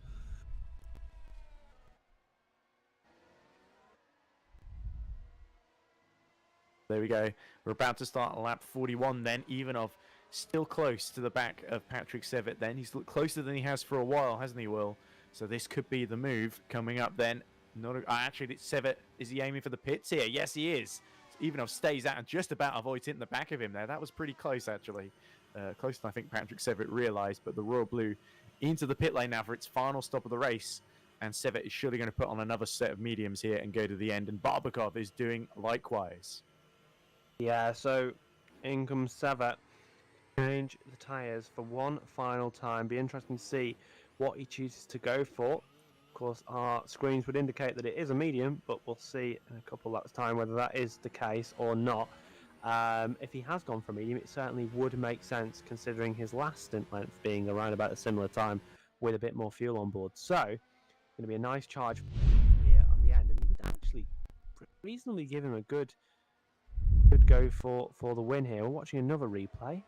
There we go. We're about to start lap 41 then. Ivanov still close to the back of Patrick Sevet then. He's looked closer than he has for a while, hasn't he, Will? So this could be the move coming up then. Actually, Sevet, is he aiming for the pits here? Yes, he is. So Ivanov stays out and just about avoids hitting the back of him there. That was pretty close, actually. Closer than I think Patrick Sevet realised. But the Royal Blue into the pit lane now for its final stop of the race. And Sevet is surely going to put on another set of mediums here and go to the end. And Barbakov is doing likewise. Yeah, so in comes Sevet. Change the tyres for one final time. Be interesting to see what he chooses to go for. Of course, our screens would indicate that it is a medium, but we'll see in a couple laps' time whether that is the case or not. If he has gone for medium, it certainly would make sense considering his last stint length being around about a similar time with a bit more fuel on board. So, going to be a nice charge here on the end, and you would actually reasonably give him a good go for the win here. We're watching another replay.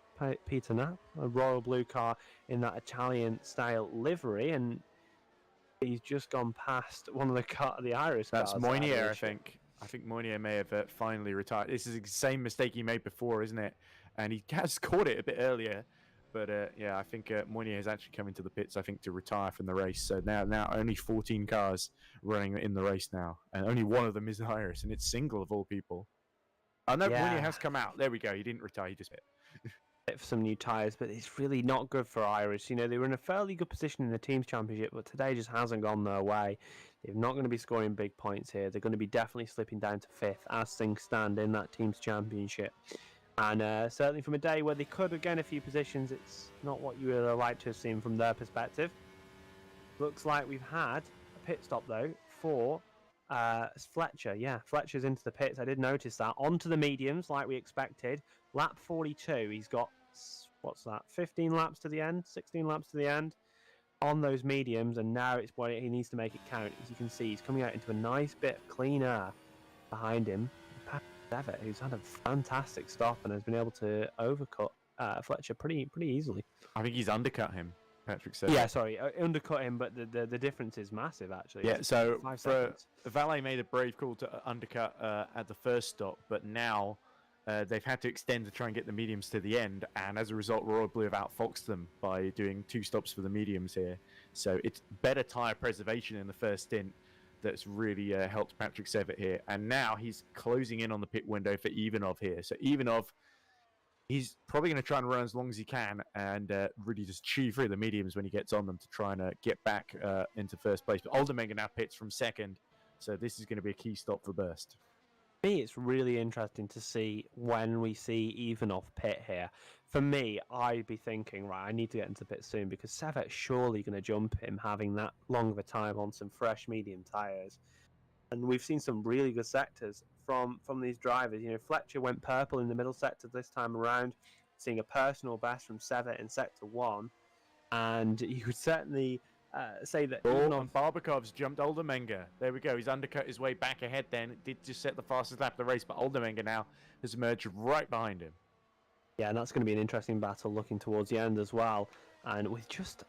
Peter Knapp, a royal blue car in that Italian-style livery, and he's just gone past one of the Irish That's cars. Moynier, I think. I think Moynier may have finally retired. This is the same mistake he made before, isn't it? And he has caught it a bit earlier. But yeah, I think Moynier has actually come into the pits, I think, to retire from the race. So now only 14 cars running in the race now. And only one of them is Irish, and it's single of all people. I know Moynier has come out. There we go. He didn't retire. He just hit. For some new tyres, but it's really not good for Irish. You know, they were in a fairly good position in the Teams Championship, but today just hasn't gone their way. They're not going to be scoring big points here. They're going to be definitely slipping down to 5th as things stand in that Teams Championship. And certainly from a day where they could have gained a few positions, it's not what you would have liked to have seen from their perspective. Looks like we've had a pit stop, though, for Fletcher. Yeah, Fletcher's into the pits. I did notice that. Onto the mediums, like we expected. Lap 42. He's got, what's that, 15 laps to the end? 16 laps to the end on those mediums, and now it's what he needs to make it count. As you can see, he's coming out into a nice bit of clean air behind him. Patrick Sevitt, who's had a fantastic stop and has been able to overcut Fletcher pretty easily. I think he's undercut him, Patrick Sevitt. Yeah, sorry, undercut him, but the difference is massive, actually. Yeah, so for Valet made a brave call to undercut at the first stop, but now they've had to extend to try and get the mediums to the end, and as a result, Royal Blue have outfoxed them by doing 2 stops for the mediums here. So it's better tyre preservation in the first stint that's really helped Patrick Sevitt here. And now he's closing in on the pit window for Ivanov here. So Ivanov, he's probably going to try and run as long as he can and really just chew through the mediums when he gets on them to try and get back into first place. But Oldermenger now pits from second. So this is going to be a key stop for Burst. For me, it's really interesting to see when we see Ivanov pit here. For me, I'd be thinking, right, I need to get into the pit soon because Sevett's surely going to jump him having that long of a time on some fresh medium tyres. And we've seen some really good sectors from these drivers. You know, Fletcher went purple in the middle sector this time around, seeing a personal best from Sevitt in sector 1. And you could certainly say that And Barbakov's jumped Oldermenger. There we go. He's undercut his way back ahead then. It did just set the fastest lap of the race, but Oldermenger now has emerged right behind him. Yeah, and that's going to be an interesting battle looking towards the end as well. And with just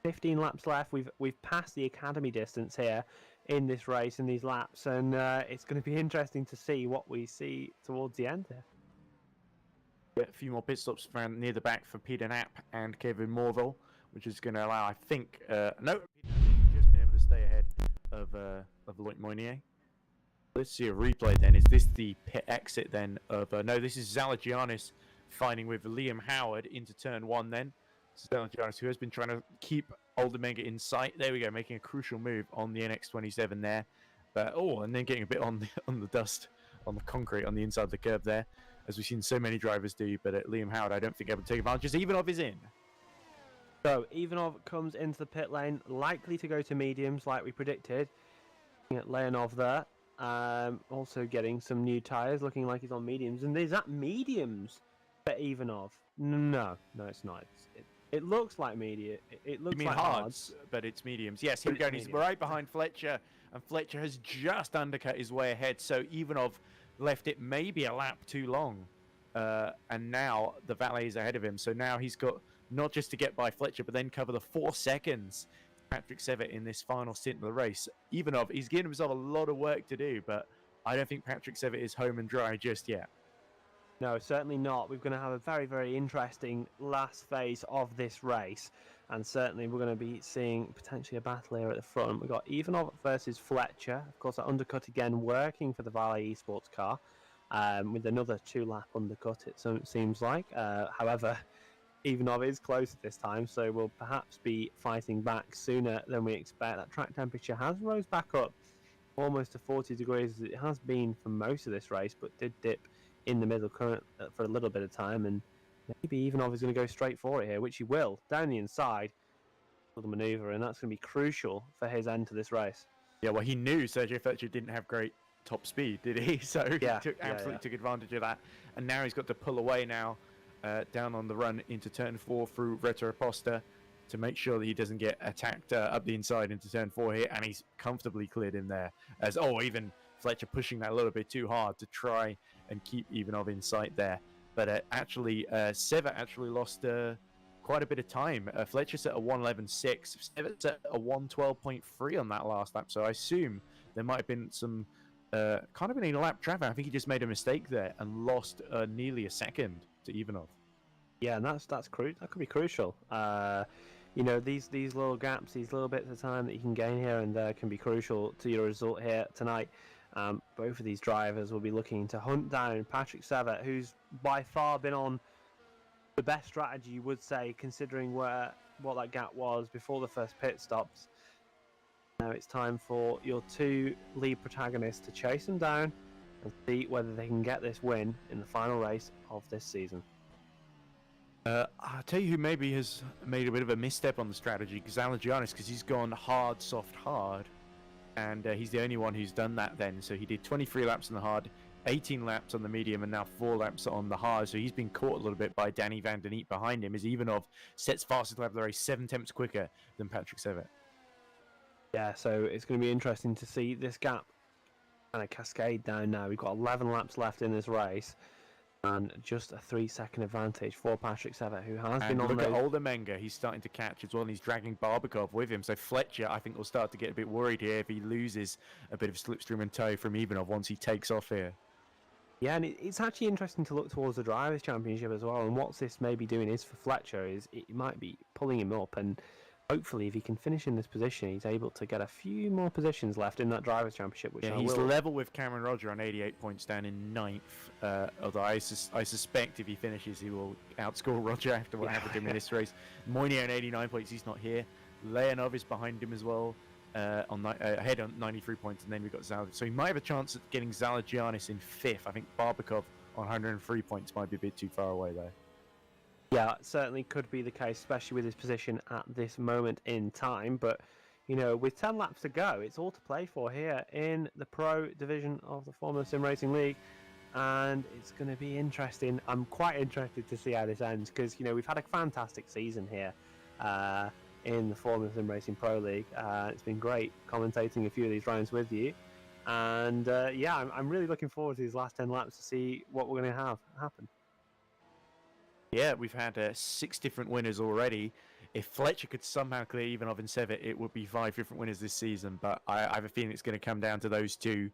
15 laps left, we've passed the academy distance here in this race, in these laps, and it's going to be interesting to see what we see towards the end here. A few more pit stops around near the back for Peter Knapp and Kevin Morville, which is going to allow, I think, no, just been able to stay ahead of Loic Moynier. Let's see a replay then. Is this the pit exit then of, no, this is Zalagianis fighting with Liam Howard into turn 1 then. Zalagianis, who has been trying to keep Oldermenger in sight. There we go, making a crucial move on the NX27 there. But, and then getting a bit on the dust, on the concrete, on the inside of the curb there, as we've seen so many drivers do. But Liam Howard, I don't think able to take advantage. Ivanov is in. So Ivanov comes into the pit lane, likely to go to mediums like we predicted. Looking at Leonov there. Also getting some new tyres, looking like he's on mediums. And is that mediums for Ivanov? No, it's not. It looks like medium. It looks like hards, but it's mediums. Yes, here we go. He's right behind Fletcher, and Fletcher has just undercut his way ahead. So Ivanov left it maybe a lap too long, and now the valet is ahead of him. So now he's got not just to get by Fletcher, but then cover the 4 seconds. Patrick Sevitt in this final stint of the race. Ivanov, he's giving himself a lot of work to do, but I don't think Patrick Sevitt is home and dry just yet. No, certainly not. We're going to have a very, very interesting last phase of this race. And certainly we're going to be seeing potentially a battle here at the front. We've got Ivanov versus Fletcher. Of course, that undercut again working for the Valet eSports car. With another 2-lap undercut, it seems like. However, Ivanov is closer this time, so we'll perhaps be fighting back sooner than we expect. That track temperature has rose back up almost to 40 degrees as it has been for most of this race, but did dip in the middle current for a little bit of time, and maybe Ivanov is going to go straight for it here, which he will, down the inside. little manoeuvre, and that's going to be crucial for his end to this race. Yeah, well, he knew Sergio Fletcher didn't have great top speed, did he? So he absolutely took advantage of that. And now he's got to pull away now, down on the run into turn 4 through Retro Aposta to make sure that he doesn't get attacked up the inside into turn 4 here. And he's comfortably cleared in there. Even Fletcher pushing that a little bit too hard to try and keep Ivanov in sight there. But Seva actually lost quite a bit of time. Fletcher set a 1:11.6. Seva set a 1:12.3 on that last lap. So I assume there might have been some kind of an in-lap traffic. I think he just made a mistake there and lost nearly a second to Ivanov. Yeah, and that could be crucial. These little gaps, these little bits of time that you can gain here and there can be crucial to your result here tonight. Both of these drivers will be looking to hunt down Patrick Seva, who's by far been on the best strategy, you would say, considering what that gap was before the first pit stops. Now it's time for your two lead protagonists to chase them down and see whether they can get this win in the final race of this season. I'll tell you who maybe has made a bit of a misstep on the strategy, Zalagianis, because he's gone hard, soft, hard. And he's the only one who's done that then. So he did 23 laps on the hard, 18 laps on the medium, and now 4 laps on the hard. So he's been caught a little bit by Danny Van Den Eet behind him, as Ivanov sets fastest lap of the race 7 tenths quicker than Patrick Seva. Yeah, so it's going to be interesting to see this gap kind of cascade down now. We've got 11 laps left in this race. And just a 3-second advantage for Patrick Seva, who has been on. Look at Older Menga, he's starting to catch as well, and he's dragging Barbakov with him. So Fletcher, I think, will start to get a bit worried here if he loses a bit of slipstream and tow from Ivanov once he takes off here. Yeah, and it's actually interesting to look towards the Drivers' Championship as well. And what this may be doing is for Fletcher is it might be pulling him up, and hopefully if he can finish in this position, he's able to get a few more positions left in that Drivers' Championship. Which he's level with Cameron Roger on 88 points, down in 9th. Although I suspect if he finishes, he will outscore Roger after what happened to him in this race. Moynier on 89 points, he's not here. Leonov is behind him as well, ahead on 93 points, and then we've got Zal. So he might have a chance at getting Zalagianis in 5th. I think Barbakov on 103 points might be a bit too far away though. Yeah, it certainly could be the case, especially with his position at this moment in time. But, with 10 laps to go, it's all to play for here in the Pro Division of the Formula Sim Racing League. And it's going to be interesting. I'm quite interested to see how this ends because, we've had a fantastic season here in the Formula Sim Racing Pro League. It's been great commentating a few of these rounds with you. And, I'm really looking forward to these last 10 laps to see what we're going to have happen. Yeah, we've had 6 different winners already. If Fletcher could somehow clear Ivanov and Seva, it would be 5 different winners this season. But I have a feeling it's going to come down to those two,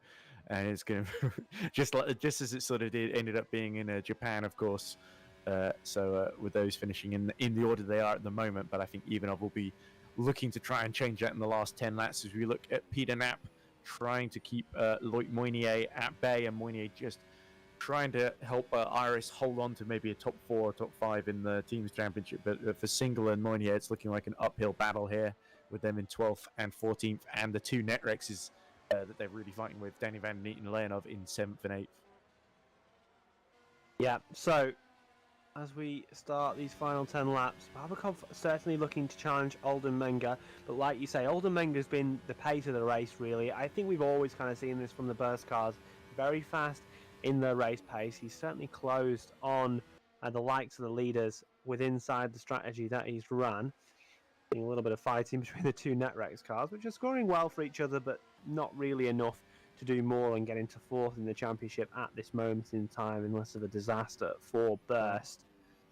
and it's going to just as it sort of ended up being in Japan, of course. With those finishing in the order they are at the moment, but I think Ivanov will be looking to try and change that in the last 10 laps as we look at Peter Knapp trying to keep Loic Moynier at bay, and Moynier just trying to help Iris hold on to maybe a top 4 or top 5 in the team's championship. But for Single and Moynier, it's looking like an uphill battle here with them in 12th and 14th, and the 2 Netrexes that they're really fighting with, Danny Van Den Eet and Leonov, in 7th and 8th. Yeah, so as we start these final 10 laps, Barbakov certainly looking to challenge Olden Menga, but like you say, Olden Menga's been the pace of the race, really. I think we've always kind of seen this from the burst cars, very fast in the race pace. He's certainly closed on the likes of the leaders inside the strategy that he's run. A little bit of fighting between the 2 Netrex cars, which are scoring well for each other, but not really enough to do more and get into 4th in the championship at this moment in time, unless of a disaster for Burst.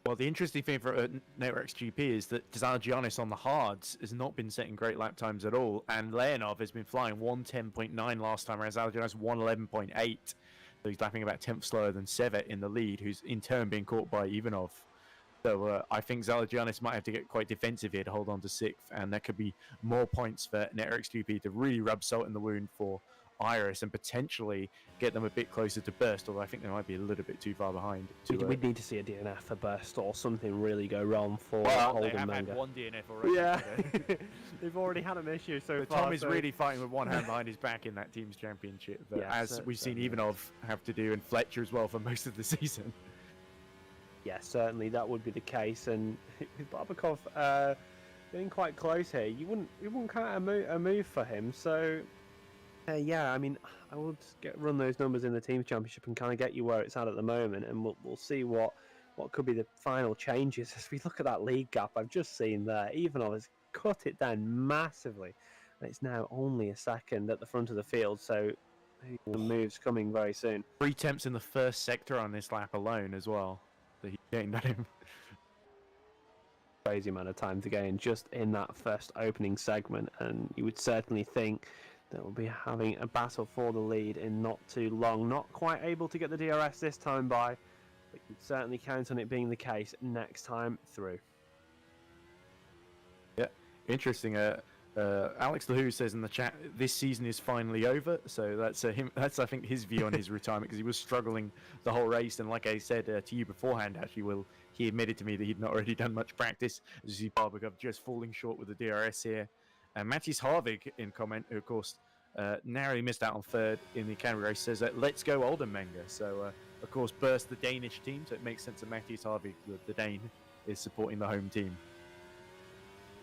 Well, the interesting thing for Netrex GP is that Zalagianis on the hards has not been setting great lap times at all, and Leonov has been flying 1:10.9 last time, whereas Zalagianis 1:11.8. So he's lapping about 10th slower than Seva in the lead, who's in turn being caught by Ivanov. So I think Zalagianis might have to get quite defensive here to hold on to 6th, and there could be more points for Netrex GP to really rub salt in the wound for Iris and potentially get them a bit closer to Burst, although I think they might be a little bit too far behind. We'd need to see a DNF for Burst or something really go wrong for Holden Menga. They have had 1 DNF already. Yeah, they've already had an issue so far. Tom is really fighting with one hand behind his back in that team's championship, as we've seen Ivanov have to do, and Fletcher as well for most of the season. Yeah, certainly that would be the case, and with Barbakov getting quite close here. You wouldn't count a move for him. So yeah, I mean, I would run those numbers in the team championship and kind of get you where it's at the moment, and we'll see what could be the final changes as we look at that lead gap I've just seen there. Ivanov has cut it down massively, and it's now only a second at the front of the field. So the moves coming very soon. 3 attempts in the first sector on this lap alone as well that he gained on him. Crazy amount of time to gain just in that first opening segment, and you would certainly think that we'll be having a battle for the lead in not too long. Not quite able to get the DRS this time by, but you'd certainly count on it being the case next time through. Yeah, interesting. Alex the Who says in the chat, this season is finally over. So that's him. That's, I think, his view on his retirement, because he was struggling the whole race. And like I said to you beforehand, actually, he admitted to me that he'd not already done much practice. As you see, Barbakov just falling short with the DRS here. And Mattis Harvig in comment, who of course narrowly missed out on third in the Academy race, says let's go Oldenmenger. So of course burst the Danish team, so it makes sense that Mattis Harvig, the Dane, is supporting the home team.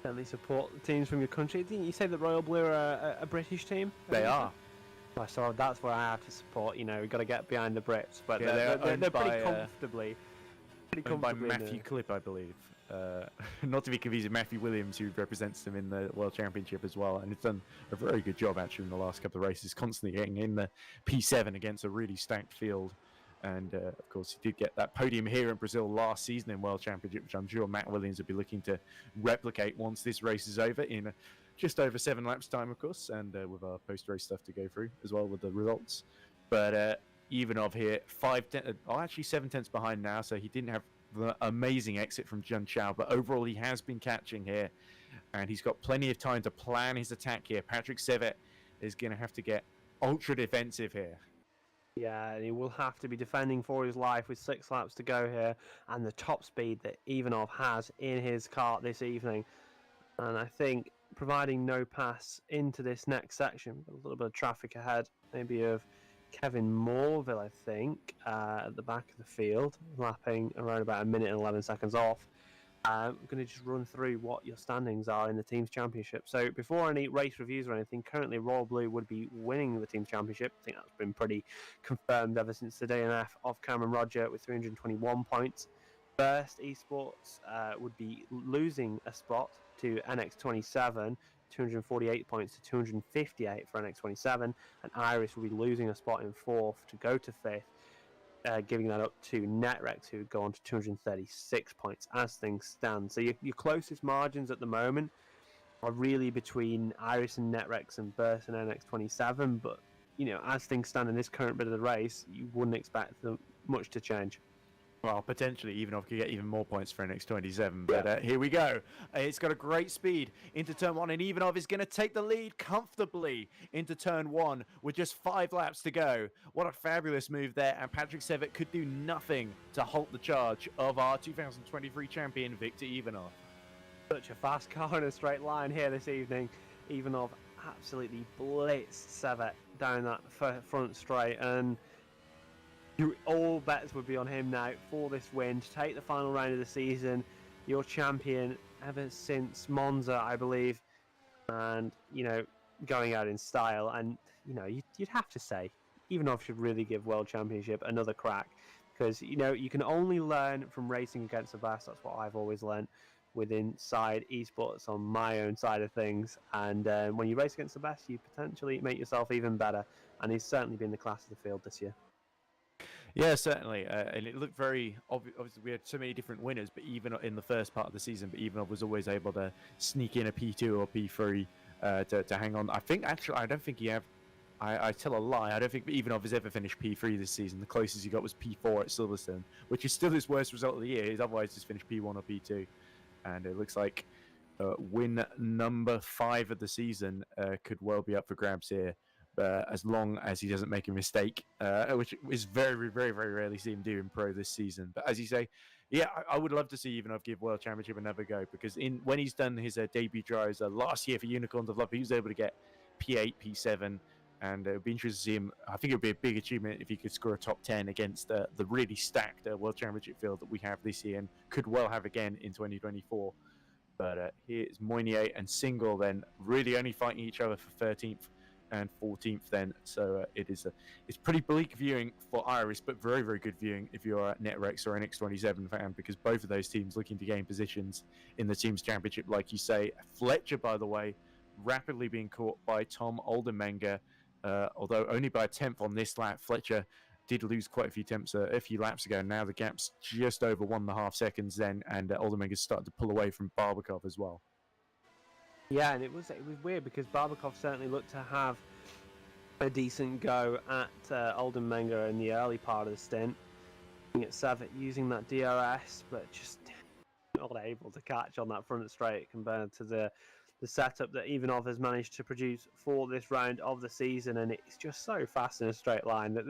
Certainly support the teams from your country. Didn't you say that Royal Blue are a British team? They are. So that's where I have to support. You know, we've got to get behind the Brits, but yeah, they're pretty comfortably. Owned by Matthew Clip, I believe. Not to be confused with Matthew Williams, who represents them in the World Championship as well, and it's done a very good job actually in the last couple of races, constantly getting in the P7 against a really stacked field. And of course, he did get that podium here in Brazil last season in World Championship, which I'm sure Matt Williams will be looking to replicate once this race is over in just over 7 laps time, of course, and with our post-race stuff to go through as well with the results. But Ivanov here, 7 tenths behind now, so he didn't have the amazing exit from Jun Chao, but overall he has been catching here, and he's got plenty of time to plan his attack here. Patrick Sevet is going to have to get ultra defensive here. Yeah, and he will have to be defending for his life with 6 laps to go here, and the top speed that Ivanov has in his kart this evening. And I think providing no pass into this next section, a little bit of traffic ahead, maybe of Kevin Morville, I think, at the back of the field, lapping around about 1 minute and 11 seconds off. I'm going to just run through what your standings are in the Teams Championship. So before any race reviews or anything, currently Royal Blue would be winning the Teams Championship. I think that's been pretty confirmed ever since the DNF of Cameron Roger with 321 points. First, eSports would be losing a spot to NX27, 248 points to 258 for NX27, and Iris will be losing a spot in 4th to go to 5th, giving that up to Netrex, who would go on to 236 points as things stand. So your closest margins at the moment are really between Iris and Netrex and Burst and NX27, but you know, as things stand in this current bit of the race, you wouldn't expect much to change. Well, potentially Ivanov could get even more points for NX27, but here we go. It's got a great speed into turn 1, and Ivanov is going to take the lead comfortably into turn 1 with just 5 laps to go. What a fabulous move there, and Patrick Sevet could do nothing to halt the charge of our 2023 champion, Victor Ivanov. Such a fast car in a straight line here this evening. Ivanov absolutely blitzed Sevet down that front straight, and all bets would be on him now for this win to take the final round of the season. Your champion ever since Monza, I believe, and you know, going out in style. And you know, you'd have to say Ivanov should really give World Championship another crack, because you know, you can only learn from racing against the best. That's what I've always learned within side esports on my own side of things. And when you race against the best, you potentially make yourself even better. And he's certainly been the class of the field this year. Yeah, certainly, and it looked very obviously we had so many different winners, but even in the first part of the season, but Ivanov was always able to sneak in a P2 or P3 to hang on. I think actually, I don't think he have. I tell a lie. I don't think Ivanov has ever finished P3 this season. The closest he got was P4 at Silverstone, which is still his worst result of the year. He's otherwise just finished P1 or P2, and it looks like win number 5 of the season could well be up for grabs here. As long as he doesn't make a mistake, which is very, very, very rarely seen him do in pro this season. But as you say, yeah, I would love to see Ivanov give World Championship another go, because when he's done his debut drives last year for Unicorns of Love, he was able to get P8, P7, and it would be interesting to see him. I think it would be a big achievement if he could score a top 10 against the really stacked World Championship field that we have this year and could well have again in 2024. But here's Moynier and Single then really only fighting each other for 13th and 14th then. So it's pretty bleak viewing for Iris, but very, very good viewing if you're a NetRex or NX27 fan, because both of those teams looking to gain positions in the Teams Championship, like you say. Fletcher, by the way, rapidly being caught by Tom Oldenmenger, although only by a 10th on this lap. Fletcher did lose quite a few laps ago. Now the gap's just over 1.5 seconds then, and Oldenmenger's started to pull away from Barbakov as well. Yeah, and it was weird because Barbakov certainly looked to have a decent go at Oldenmenger in the early part of the stint. At Savitt using that DRS, but just not able to catch on that front straight compared to the setup that Ivanov has managed to produce for this round of the season. And it's just so fast in a straight line that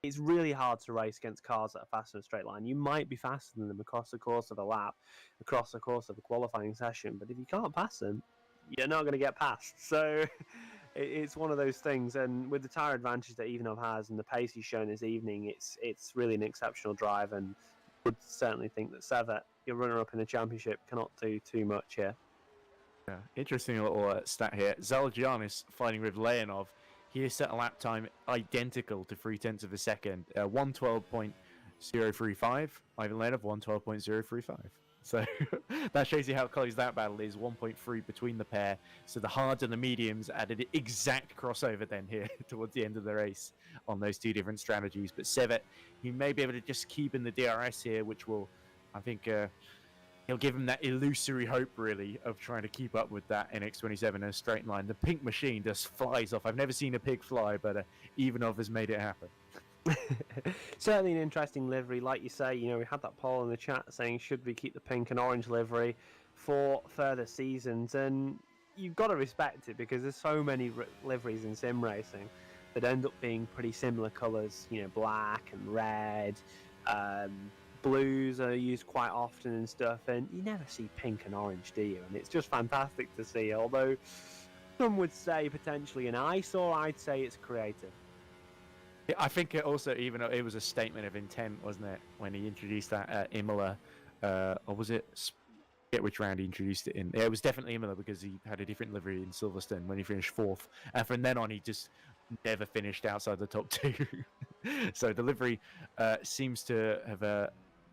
it's really hard to race against cars that are fast in a straight line. You might be faster than them across the course of a lap, across the course of a qualifying session, but if you can't pass them, you're not going to get past. So it's one of those things, and with the tyre advantage that Ivanov has and the pace he's shown this evening, it's really an exceptional drive, and would certainly think that Savitt, your runner-up in the championship, cannot do too much here. Yeah, interesting little stat here. Zalgianis fighting with Leonov. He has set a lap time identical to 0.3 of a second. 1:12.035. Ivan Leonov 1:12.035. So that shows you how close that battle is. 1.3 between the pair. So the hards and the mediums added exact crossover then here towards the end of the race on those two different strategies. But Savitt, he may be able to just keep in the DRS here, which will, I think, he'll give him that illusory hope, really, of trying to keep up with that NX27 in a straight line. The pink machine just flies off. I've never seen a pig fly, but Ivanov has made it happen. Certainly an interesting livery. Like you say, we had that poll in the chat saying, should we keep the pink and orange livery for further seasons? And you've got to respect it, because there's so many liveries in sim racing that end up being pretty similar colours, black and red. Blues are used quite often and stuff, and you never see pink and orange, do you? And it's just fantastic to see, although some would say potentially an eyesore. I'd say it's creative. I think it also, even though it was a statement of intent, wasn't it, when he introduced that at Imola, or was it, get which round he introduced it in? Yeah, it was definitely Imola, because he had a different livery in Silverstone when he finished 4th, and from then on he just never finished outside the top 2. So the livery seems to have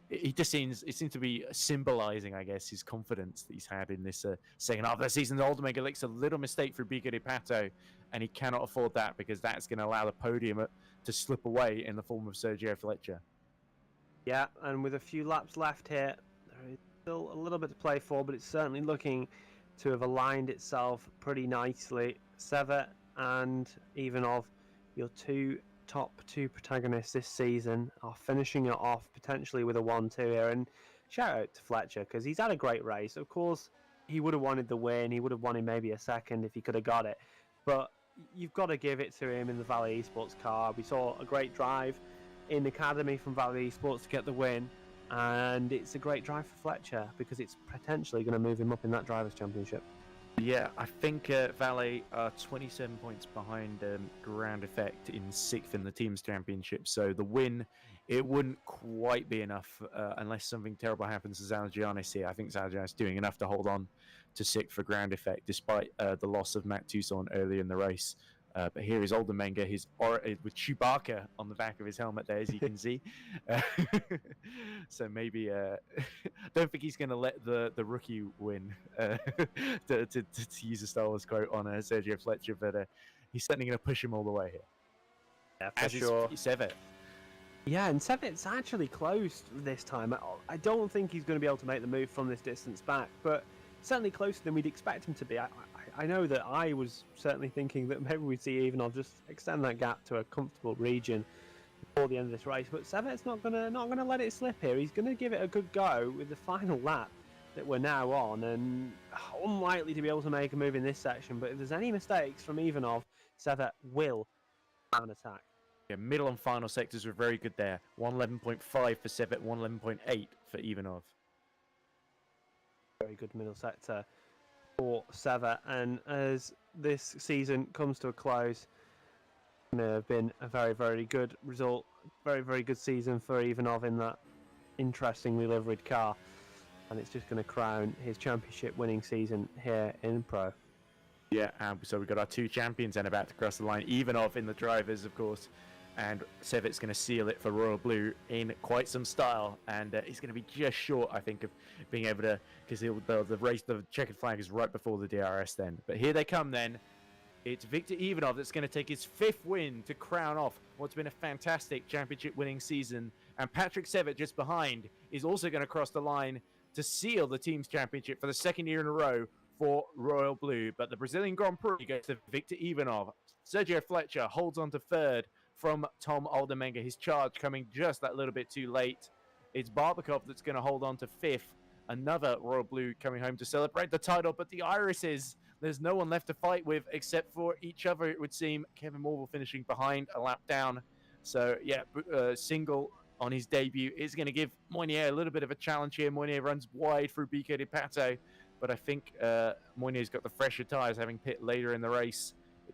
it seems to be symbolizing, I guess, his confidence that he's had in this second half of the season. Oldenmenger makes a little mistake for Biga de Pato, and he cannot afford that, because that's going to allow the podium to slip away in the form of Sergio Fletcher. Yeah, and with a few laps left here, there is still a little bit to play for, but it's certainly looking to have aligned itself pretty nicely. Savitt and Ivanov, your top two protagonists this season, are finishing it off potentially with a 1-2 here. And shout out to Fletcher, because he's had a great race. Of course, he would have wanted the win. He would have wanted maybe a second if he could have got it. But you've got to give it to him in the Valley Esports car. We saw a great drive in Academy from Valley Esports to get the win. And it's a great drive for Fletcher, because it's potentially going to move him up in that Drivers' Championship. Yeah, I think Valet are 27 points behind Ground Effect in 6th in the Teams Championship. So the win, it wouldn't quite be enough unless something terrible happens to Zalgianis here. I think Zalgianis doing enough to hold on to 6th for Ground Effect, despite the loss of Matt Toussaint early in the race. But here is Oldenmenger, with Chewbacca on the back of his helmet there, as you can see. So maybe, don't think he's going to let the rookie win, to use a Star Wars quote on Sergio Fletcher, but he's certainly going to push him all the way here. Yeah, for sure. Savitt. Yeah, and Savitt's actually close this time. I don't think he's going to be able to make the move from this distance back, but certainly closer than we'd expect him to be. I know that I was certainly thinking that maybe we'd see Ivanov just extend that gap to a comfortable region before the end of this race, but Savitt's not gonna let it slip here. He's gonna give it a good go with the final lap that we're now on, and unlikely to be able to make a move in this section. But if there's any mistakes from Ivanov, Savitt will have an attack. Yeah, middle and final sectors were very good there. 111.5 for Savitt, 111.8 for Ivanov. Very good middle sector for Savitt, and as this season comes to a close, it's going to have been a very, very good result, very, very good season for Ivanov in that interestingly liveried car. and it's just going to crown his championship winning season here in Pro. Yeah, so we've got our two champions and about to cross the line, Ivanov in the drivers, of course, and Sevic's going to seal it for Royal Blue in quite some style, and he's going to be just short, I think, of being able to, because the race, the checkered flag is right before the DRS then. But here they come then. It's Victor Ivanov that's going to take his 5th win to crown off what's been a fantastic championship-winning season, and Patrick Sevic just behind is also going to cross the line to seal the team's championship for the 2nd year in a row for Royal Blue. But the Brazilian Grand Prix goes to Victor Ivanov. Sergio Fletcher holds on to 3rd from Tom Oldenmenger. His charge coming just that little bit too late. It's Barbakov that's going to hold on to 5th. Another Royal Blue coming home to celebrate the title. But the Irises, there's no one left to fight with except for each other, it would seem. Kevin Morville finishing behind, a lap down. So, yeah, single on his debut is going to give Moynier a little bit of a challenge here. Moynier runs wide through Bico de Pato. But I think Moynier's got the fresher tyres, having pit later in the race.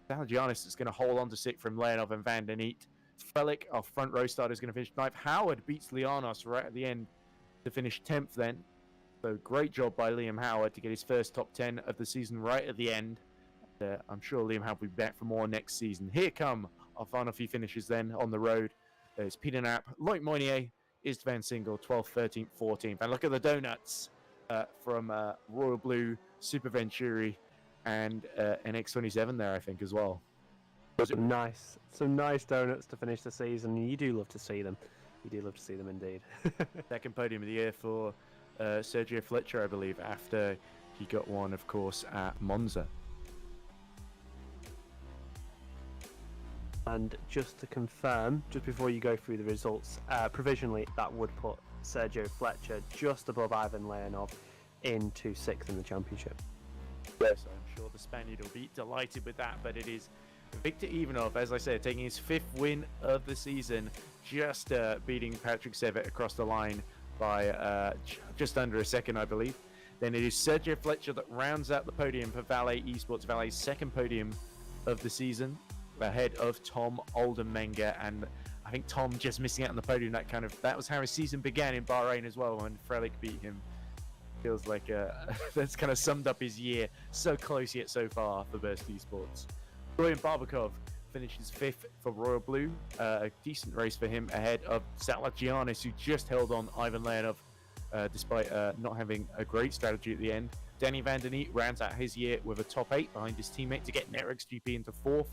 Giannis is going to hold on to 6th from Leonov and Van den Eet. Frelick, our front row starter, is going to finish 9th. Howard beats Lianos right at the end to finish 10th then. So great job by Liam Howard to get his first top 10 of the season right at the end. I'm sure Liam Howard will be back for more next season. Here come our final few finishes then on the road. There's Peter Knapp, Loic Moynier, Istvan Single, 12th, 13th, 14th. And look at the donuts from Royal Blue, Super Venturi, and NX27 there, I think, as well. Some nice donuts to finish the season. You do love to see them. You do love to see them indeed. 2nd podium of the year for Sergio Fletcher, I believe, after he got one, of course, at Monza. And just to confirm, just before you go through the results, provisionally that would put Sergio Fletcher just above Ivan Leonov into 6th in the championship. Yes, I'm sure the Spaniard will be delighted with that, but it is Victor Ivanov, as I said, taking his 5th win of the season, just beating Patrick Sevic across the line by just under a second, I believe. Then it is Sergio Fletcher that rounds out the podium for Valet Esports. Valet's 2nd podium of the season, ahead of Tom Oldenmenger, and I think Tom just missing out on the podium. That was how his season began in Bahrain as well, when Frelick beat him. Feels like that's kind of summed up his year. So close yet so far for Burst Esports. Dorian Barbakov finishes 5th for Royal Blue. A decent race for him ahead of Giannis, who just held on Ivan Leonov despite not having a great strategy at the end. Danny Van den Eet rounds out his year with a top 8 behind his teammate to get Nerex GP into 4th.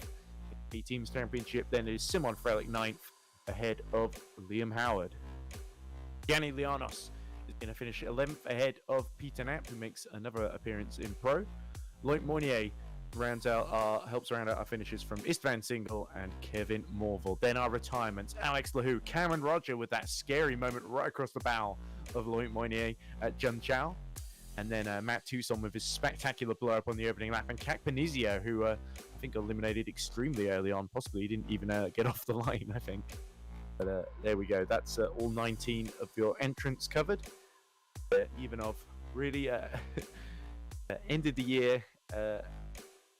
The team's championship then is Simon Frelick 9th ahead of Liam Howard. Gianni Lianos is going to finish 11th ahead of Peter Knapp, who makes another appearance in Pro. Loic Moynier helps round out our finishes from Istvan Single and Kevin Morville. Then our retirements: Alex Lahou, Cameron Roger with that scary moment right across the bow of Loic Moynier at Jun Chao. And then Matt Toussaint with his spectacular blow up on the opening lap. And Cac Panizio, who I think eliminated extremely early on. Possibly he didn't even get off the line, I think. But there we go. That's all 19 of your entrants covered. Ivanov really ended the year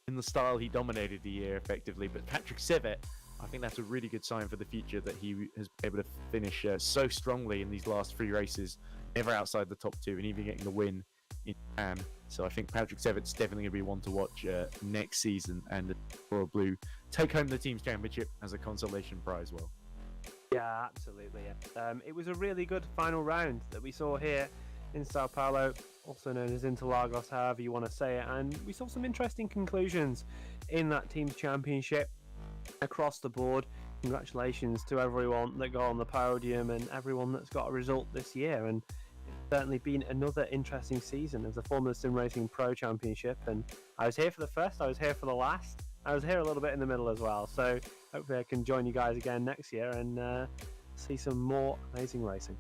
in the style he dominated the year effectively. But Patrick Sevic, I think that's a really good sign for the future, that he has been able to finish so strongly in these last 3 races, never outside the top 2, and even getting the win in Japan. So I think Patrick Sevic's definitely going to be one to watch next season, and the Royal Blue take home the team's championship as a consolation prize. Well, yeah, absolutely. Yeah. It was a really good final round that we saw here in Sao Paulo, also known as Interlagos, however you want to say it, and we saw some interesting conclusions in that team's championship across the board. Congratulations to everyone that got on the podium and everyone that's got a result this year, and it's certainly been another interesting season of the Formula SimRacing Pro Championship. And I was here for the first, I was here for the last, I was here a little bit in the middle as well, so hopefully I can join you guys again next year and see some more amazing racing.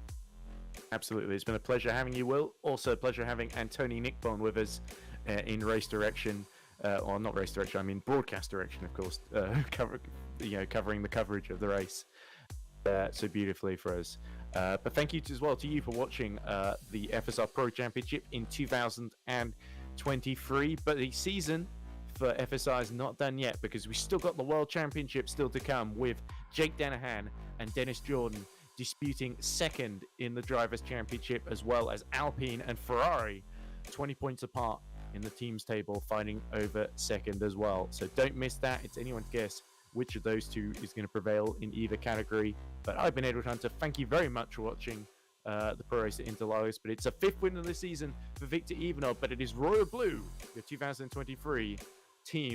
Absolutely, it's been a pleasure having you, Will. Also a pleasure having Antoni Nicpon with us in race direction, or not race direction, I mean broadcast direction, of course, covering the coverage of the race so beautifully for us. But thank you as well to you for watching the FSR Pro Championship in 2023. But the season for FSR is not done yet, because we still got the World Championship still to come, with Jake Danahan and Dennis Jordan disputing second in the Drivers' Championship, as well as Alpine and Ferrari, 20 points apart in the teams table, fighting over second as well. So don't miss that. It's anyone's guess which of those two is going to prevail in either category. But I've been Edward Hunter. Thank you very much for watching the Pro Race at Interlagos. But it's a 5th win of the season for Victor Ivanov. But it is Royal Blue, the 2023 team.